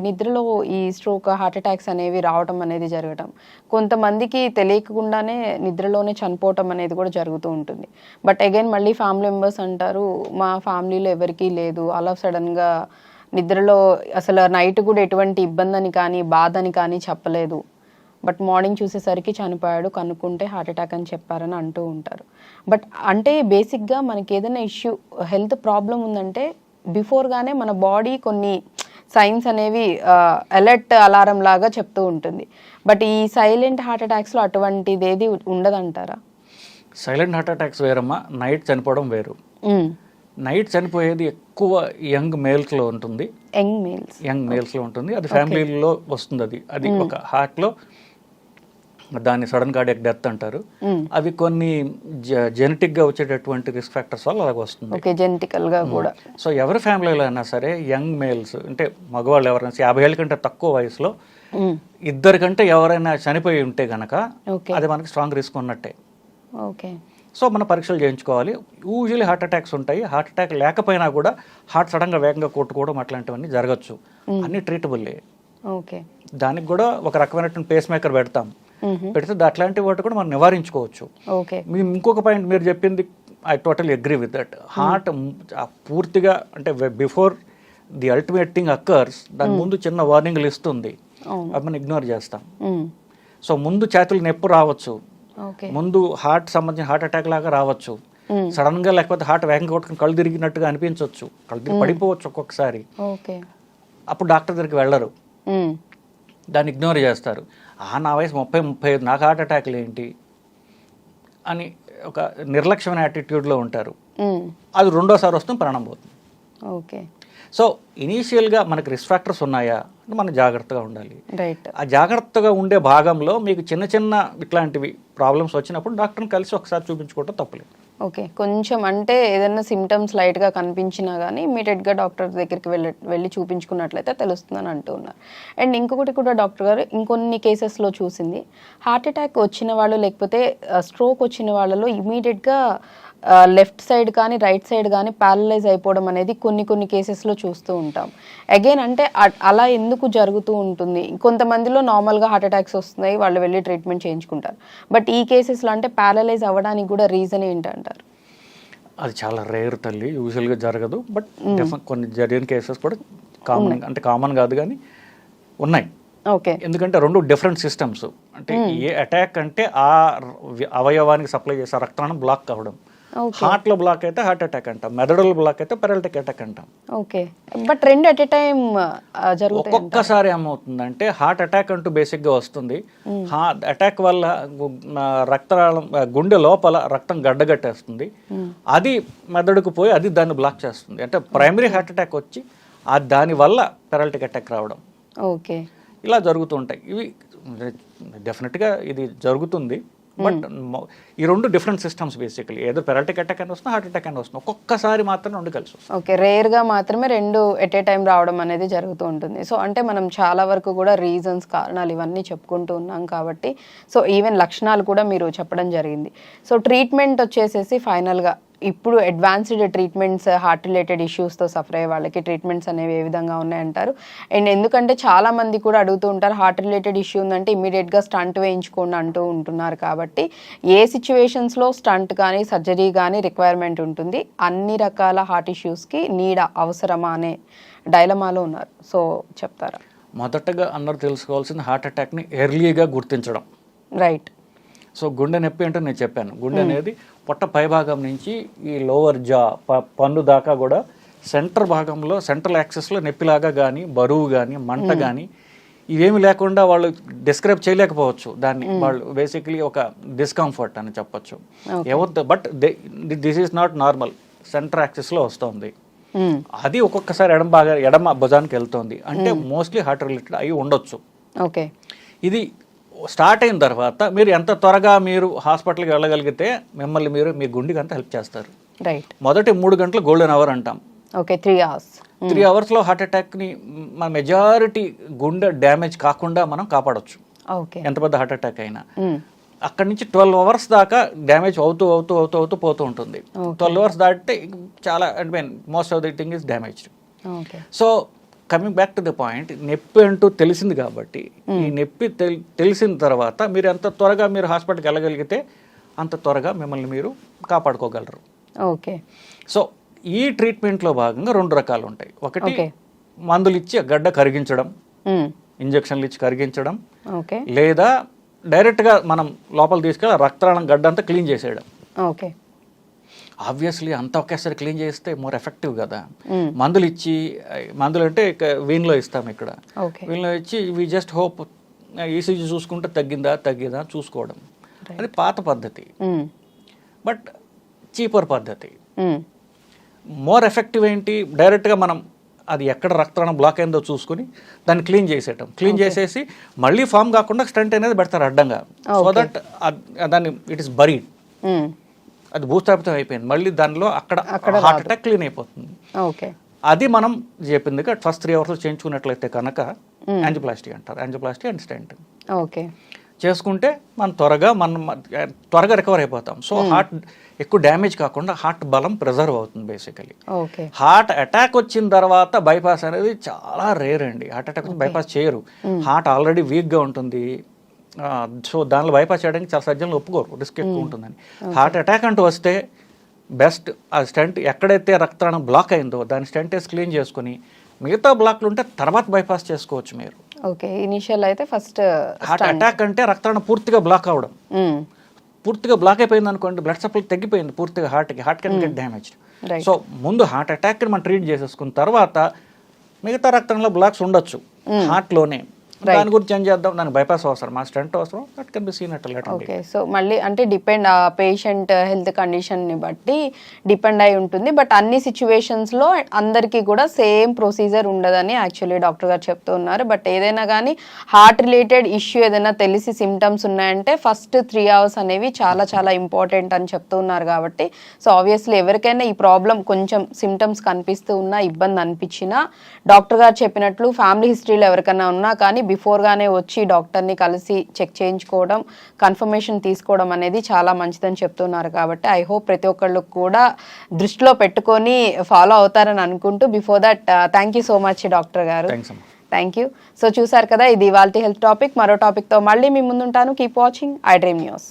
Speaker 1: నిద్రలో ఈ స్ట్రోక్, హార్ట్ అటాక్స్ అనేవి రావటం అనేది జరగటం, కొంతమందికి తెలియకుండానే నిద్రలోనే చనిపోవటం అనేది కూడా జరుగుతూ ఉంటుంది. బట్ అగైన్ మళ్ళీ ఫ్యామిలీ మెంబర్స్ అంటారు మా ఫ్యామిలీలో ఎవరికీ లేదు, అలా సడన్గా నిద్రలో అసలు నైట్ కూడా ఎటువంటి ఇబ్బంది అని కానీ బాధ అని కానీ చెప్పలేదు, బట్ మార్నింగ్ చూసేసరికి చనిపోయాడు, కనుక్కుంటే హార్ట్ అటాక్ అని చెప్పారని అంటూ ఉంటారు. బట్ అంటే బేసిక్గా మనకి ఏదైనా ఇష్యూ, హెల్త్ ప్రాబ్లం ఉందంటే బిఫోర్గానే మన బాడీ కొన్ని సైన్స్ అనేవి అలర్ట్ అలారం లాగా చెప్తూ ఉంటుంది. బట్ ఈ సైలెంట్ హార్ట్ అటాక్స్లో అటువంటిది ఏది ఉండదంటారా?
Speaker 2: సైలెంట్ హార్ట్ అటాక్స్ వేరమ్మా, నైట్ చనిపోవడం వేరు. నైట్ చనిపోయేది ఎక్కువ యంగ్ మేల్స్లో ఉంటుంది. యంగ్ మేల్స్లో ఉంటుంది, అది ఫ్యామిలీలో వస్తుంది. అది ఒక హార్ట్లో దాన్ని సడన్ కార్డియాక్ డెత్ అంటారు. అవి కొన్ని జెనెటిక్గా వచ్చేటటువంటి రిస్క్ ఫ్యాక్టర్స్ వల్ల అలాగ వస్తుంది.
Speaker 1: జెనెటికల్గా కూడా.
Speaker 2: సో ఎవరి ఫ్యామిలీలో అయినా సరే యంగ్ మేల్స్ అంటే మగవాళ్ళు ఎవరైనా 50 ఏళ్ళ కంటే తక్కువ వయసులో ఇద్దరికంటే ఎవరైనా చనిపోయి ఉంటే గనక అది మనకి స్ట్రాంగ్ రిస్క్ ఉన్నట్టే. సో మన పరీక్షలు చేయించుకోవాలి. యూజువల్లీ హార్ట్ అటాక్స్ ఉంటాయి. హార్ట్ అటాక్ లేకపోయినా కూడా హార్ట్ సడన్గా వేగంగా కొట్టుకోవడం అట్లాంటివన్నీ జరగచ్చు. అన్నీ ట్రీటబుల్లే. దానికి కూడా ఒక రకమైనటువంటి పేస్ మేకర్ పెడతాం. పెడితే అట్లాంటి వాటి కూడా మనం నివారించుకోవచ్చు. ఇంకొక పాయింట్ మీరు చెప్పింది, I totally agree with that. Heart పూర్తిగా అంటే before the ultimate thing occurs, దాని ముందు చిన్న వార్నింగ్లు ఇస్తుంది, అవి మనం ఇగ్నోర్ చేస్తాం. సో ముందు చేతులు నొప్పి రావచ్చు, ముందు హార్ట్ సంబంధించిన హార్ట్ అటాక్ లాగా రావచ్చు, సడన్ గా లేకపోతే హార్ట్ వేగంగా కొట్టుకుని కళ్ళు తిరిగినట్టుగా అనిపించవచ్చు, కళ్ళు తిరిగి పడిపోవచ్చు ఒక్కొక్కసారి. అప్పుడు డాక్టర్ దగ్గరికి వెళ్ళరు, దాన్ని ఇగ్నోర్ చేస్తారు. నా వయసు 30-35, నాకు హార్ట్ అటాక్లు ఏంటి అని ఒక నిర్లక్ష్యమైన యాటిట్యూడ్లో ఉంటారు. అది రెండోసారి వస్తుంది, ప్రాణం పోతుంది. సో ఇనీషియల్గా మనకి రిస్క్ ఫ్యాక్టర్స్ ఉన్నాయా అంటే మనం జాగ్రత్తగా ఉండాలి. ఆ జాగ్రత్తగా ఉండే భాగంలో మీకు చిన్న చిన్న ఇట్లాంటివి ప్రాబ్లమ్స్ వచ్చినప్పుడు డాక్టర్ని కలిసి ఒకసారి చూపించుకోవటం తప్పలేదు.
Speaker 1: కొంచెం అంటే ఏదైనా సిమ్టమ్స్ లైట్గా కనిపించినా కానీ ఇమీడియట్గా డాక్టర్ దగ్గరికి వెళ్ళి చూపించుకున్నట్లయితే తెలుస్తుందని అంటూ ఉన్నారు. అండ్ ఇంకొకటి కూడా డాక్టర్ గారు ఇంకొన్ని కేసెస్లో చూసింది, హార్ట్ అటాక్ వచ్చిన వాళ్ళు లేకపోతే స్ట్రోక్ వచ్చిన వాళ్ళలో ఇమీడియట్గా లెఫ్ట్ సైడ్ కానీ రైట్ సైడ్ కానీ ప్యారలైజ్ అయిపోవడం అనేది కొన్ని కేసెస్లో చూస్తూ ఉంటాం. అగైన్ అంటే అలా ఎందుకు జరుగుతూ ఉంటుంది? కొంతమందిలో నార్మల్గా హార్ట్ అటాక్స్ వస్తున్నాయి, వాళ్ళు వెళ్ళి ట్రీట్మెంట్ చేయించుకుంటారు. బట్ ఈ కేసెస్లో అంటే ప్యారలైజ్ అవ్వడానికి కూడా రీజన్ ఏంటంటారు?
Speaker 2: అది చాలా రేర్ తల్లి, యూజువల్గా జరగదు. బట్ కొన్ని జరిగిన కేసెస్ కూడా కామన్, అంటే కామన్ కాదు కానీ ఉన్నాయి. ఎందుకంటే రెండు డిఫరెంట్ సిస్టమ్స్. అంటే ఏ అటాక్ అంటే ఆ అవయవానికి సప్లై చేసే రక్తనాళం బ్లాక్ అవ్వడం,
Speaker 1: Okay.
Speaker 2: హార్ట్లో బ్లాక్ అయితే హార్ట్ అటాక్ అంటాం, మెదడులో బ్లాక్ అయితే పెరాలిటిక్ అటాక్ అంటాం.
Speaker 1: ఓకే, బట్ రెండు ఎట్ ఎ టైం జరుగుతాయి.
Speaker 2: ఒక్కొక్కసారి ఏమవుతుందంటే హార్ట్ అటాక్ అంటూ బేసిక్గా వస్తుంది. అటాక్ వల్ల రక్తనాళం గుండె లోపల రక్తం గడ్డగట్టేస్తుంది, అది మెదడుకు పోయి అది దాన్ని బ్లాక్ చేస్తుంది. అంటే ప్రైమరీ హార్ట్ అటాక్ వచ్చి దానివల్ల పెరాలిటిక్ అటాక్ రావడం.
Speaker 1: ఓకే,
Speaker 2: ఇలా జరుగుతుంటాయి. ఇవి డెఫినెట్గా ఇది జరుగుతుంది. బట్ ఈ రెండు డిఫరెంట్ సిస్టమ్స్ బేసికలీ, ఏదో పెరాలిటిక్ అటాక్ అని వస్తుంది, హార్ట్ అటాక్ అని వస్తుంది. ఒక్కొక్కసారి మాత్రం రెండు కలిసి వస్తుంది.
Speaker 1: ఓకే, రేర్గా మాత్రమే రెండు ఎట్ ఏ టైం రావడం అనేది జరుగుతూ ఉంటుంది. సో అంటే మనం చాలా వరకు కూడా రీజన్స్, కారణాలు ఇవన్నీ చెప్పుకుంటూ ఉన్నాం కాబట్టి, సో ఈవెన్ లక్షణాలు కూడా మీరు చెప్పడం జరిగింది. సో ట్రీట్మెంట్ వచ్చేసేసి ఫైనల్గా ఇప్పుడు అడ్వాన్స్డ్ ట్రీట్మెంట్స్, హార్ట్ రిలేటెడ్ ఇష్యూస్తో సఫర్ అయ్యే వాళ్ళకి ట్రీట్మెంట్స్ అనేవి ఏ విధంగా ఉన్నాయంటారు? అండ్ ఎందుకంటే చాలా మంది కూడా అడుగుతూ ఉంటారు, హార్ట్ రిలేటెడ్ ఇష్యూ ఉందంటే ఇమీడియట్గా స్టంట్ వేయించుకోండి అంటూ ఉంటున్నారు. కాబట్టి ఏ సిచ్యువేషన్స్లో స్టంట్ కానీ సర్జరీ కానీ రిక్వైర్మెంట్ ఉంటుంది, అన్ని రకాల హార్ట్ ఇష్యూస్కి అవసరమా అనే డైలమాలో ఉన్నారు. సో చెప్తారా?
Speaker 2: మొదటగా అందరూ తెలుసుకోవాల్సింది హార్ట్ అటాక్ని ఎర్లీగా గుర్తించడం.
Speaker 1: రైట్.
Speaker 2: సో గుండె నొప్పి అంటే నేను చెప్పాను, గుండె అనేది పొట్ట పైభాగం నుంచి ఈ లోవర్ జా పన్ను దాకా కూడా సెంటర్ భాగంలో, సెంట్రల్ యాక్సెస్లో నొప్పిలాగా కానీ, బరువు కానీ, మంట కానీ ఇవేమి లేకుండా వాళ్ళు డిస్క్రైబ్ చేయలేకపోవచ్చు దాన్ని. వాళ్ళు బేసిక్లీ ఒక డిస్కంఫర్ట్ అని చెప్పొచ్చు. But this is not normal, center యాక్సెస్లో వస్తుంది. అది ఒక్కొక్కసారి ఎడమ భుజానికి వెళ్తుంది అంటే మోస్ట్లీ హార్ట్ రిలేటెడ్ అయి ఉండొచ్చు.
Speaker 1: ఓకే,
Speaker 2: ఇది స్టార్ట్ అయిన తర్వాత మీరు ఎంత త్వరగా మీరు హాస్పిటల్కి వెళ్ళగలిగితే మిమ్మల్ని మీరు మీ గుండెకి అంతా హెల్ప్ చేస్తారు.
Speaker 1: రైట్.
Speaker 2: మొదటి 3 గంటలు గోల్డెన్ అవర్ అంటాం.
Speaker 1: Okay, 3 hours.
Speaker 2: 3 అవర్స్లో హార్ట్ అటాక్ని మన మెజారిటీ గుండె డ్యామేజ్ కాకుండా మనం కాపాడొచ్చు.
Speaker 1: ఓకే,
Speaker 2: ఎంత పెద్ద హార్ట్ అటాక్ అయినా. అక్కడి నుంచి 12 hours దాకా డ్యామేజ్ అవుతూ అవుతూ అవుతూ అవుతూ పోతూ ఉంటుంది. 12 hours దాటితే చాలా most of the thing is damaged.
Speaker 1: Okay,
Speaker 2: so coming back to the point, నొప్పి అంటూ తెలిసింది కాబట్టి ఈ నొప్పి తెలిసిన తర్వాత మీరు ఎంత త్వరగా మీరు హాస్పిటల్కి వెళ్ళగలిగితే అంత త్వరగా మిమ్మల్ని మీరు కాపాడుకోగలరు.
Speaker 1: ఓకే.
Speaker 2: సో ఈ ట్రీట్మెంట్లో భాగంగా 2 రకాలు ఉంటాయి. ఒకటి మందులు ఇచ్చి గడ్డ కరిగించడం, ఇంజక్షన్లు ఇచ్చి కరిగించడం, లేదా డైరెక్ట్గా మనం లోపల తీసుకెళ్ళి రక్తనాళం గడ్డ అంతా క్లీన్ చేసేయడం.
Speaker 1: ఓకే,
Speaker 2: ఆబ్వియస్లీ అంతా ఒకేసారి క్లీన్ చేస్తే మోర్ ఎఫెక్టివ్ కదా. మందులు ఇచ్చి, మందులు అంటే వీన్లో ఇస్తాం, ఇక్కడ వీన్లో ఇచ్చి వి జస్ట్ హోప్ ఈసీజీ చూసుకుంటే తగ్గిందా చూసుకోవడం, అది పాత పద్ధతి. బట్ చీపర్ పద్ధతి. మోర్ ఎఫెక్టివ్ ఏంటి, డైరెక్ట్గా మనం అది ఎక్కడ రక్తనాళం బ్లాక్ అయిందో చూసుకుని దాన్ని క్లీన్ చేసేయటం. క్లీన్ చేసేసి మళ్ళీ ఫామ్ కాకుండా స్టంట్ అనేది పెడతారు అడ్డంగా, సో దట్ దాన్ని ఇట్ ఇస్ బరీడ్, అది భూస్థాపితం అయిపోయింది. మళ్ళీ దానిలో అక్కడ హార్ట్ అటాక్ క్లీన్ అయిపోతుంది.
Speaker 1: ఓకే,
Speaker 2: అది మనం చెప్పింది ఫస్ట్ 3 hours చేయించుకున్నట్లయితే కనుక యాంజియోప్లాస్టీ అంటారు. యాంజియోప్లాస్టీ అండ్ స్టెంట్
Speaker 1: ఓకే
Speaker 2: చేసుకుంటే మనం త్వరగా రికవర్ అయిపోతాం. సో హార్ట్ ఎక్కువ డ్యామేజ్ కాకుండా హార్ట్ బలం ప్రిజర్వ్ అవుతుంది బేసికలీ. హార్ట్ అటాక్ వచ్చిన తర్వాత బైపాస్ అనేది చాలా రేర్ అండి. హార్ట్ అటాక్ బైపాస్ చేయరు, హార్ట్ ఆల్రెడీ వీక్గా ఉంటుంది. సో దానిలో బైపాస్ చేయడానికి చాలా సర్జన్లు ఒప్పుకోరు, రిస్క్ ఎక్కువ ఉంటుందని. హార్ట్ అటాక్ అంటూ వస్తే బెస్ట్ ఆ స్టెంట్ ఎక్కడైతే రక్తనాళం బ్లాక్ అయిందో దాని స్టెంట్ వేసి క్లీన్ చేసుకుని, మిగతా బ్లాక్లు ఉంటే తర్వాత బైపాస్ చేసుకోవచ్చు మీరు.
Speaker 1: ఓకే, ఇనిషియల్ అయితే ఫస్ట్
Speaker 2: హార్ట్ అటాక్ అంటే రక్తనాళం పూర్తిగా బ్లాక్ అవడం, పూర్తిగా బ్లాక్ అయిపోయింది అనుకోండి, బ్లడ్ సప్లై తగ్గిపోయింది పూర్తిగా heart can get damaged. So ముందు హార్ట్ అటాక్ని మనం ట్రీట్ చేసేసుకున్న తర్వాత మిగతా రక్తంలో బ్లాక్స్ ఉండొచ్చు హార్ట్లోనే, దాని గురించి ఏం చేద్దాం, దానికి బైపాస్ అవసరం, ఆ స్టెంట్ అవసరం, that can be seen at later.
Speaker 1: Okay, so మళ్ళీ అంటే డిపెండ్ ఆ పేషెంట్ హెల్త్ కండిషన్ని బట్టి డిపెండ్ అయి ఉంటుంది. బట్ అన్ని సిచ్యువేషన్స్లో అందరికీ కూడా సేమ్ ప్రొసీజర్ ఉండదని యాక్చువల్లీ డాక్టర్ గారు చెప్తూ ఉన్నారు. బట్ ఏదైనా కానీ హార్ట్ రిలేటెడ్ ఇష్యూ ఏదైనా తెలిసి సిమ్టమ్స్ ఉన్నాయంటే ఫస్ట్ 3 hours అనేవి చాలా చాలా ఇంపార్టెంట్ అని చెప్తూ ఉన్నారు. కాబట్టి సో ఆబ్వియస్లీ ఎవరికైనా ఈ ప్రాబ్లం కొంచెం సిమ్టమ్స్ కనిపిస్తూ ఉన్నా, ఇబ్బంది అనిపించినా, డాక్టర్ గారు చెప్పినట్లు ఫ్యామిలీ హిస్టరీలో ఎవరికైనా ఉన్నా కానీ బిఫోర్గానే వచ్చి డాక్టర్ని కలిసి చెక్ చేయించుకోవడం, కన్ఫర్మేషన్ తీసుకోవడం అనేది చాలా మంచిదని చెప్తున్నారు. కాబట్టి ఐ హోప్ ప్రతి ఒక్కళ్ళు కూడా దృష్టిలో పెట్టుకొని ఫాలో అవుతారని అనుకుంటూ before that thank you so much doctor గారు. Thank you. సో చూసారు కదా, ఇది ఇవాల్టి హెల్త్ టాపిక్. మరో టాపిక్తో మళ్ళీ మీ ముందుంటాను. Keep watching I dream news.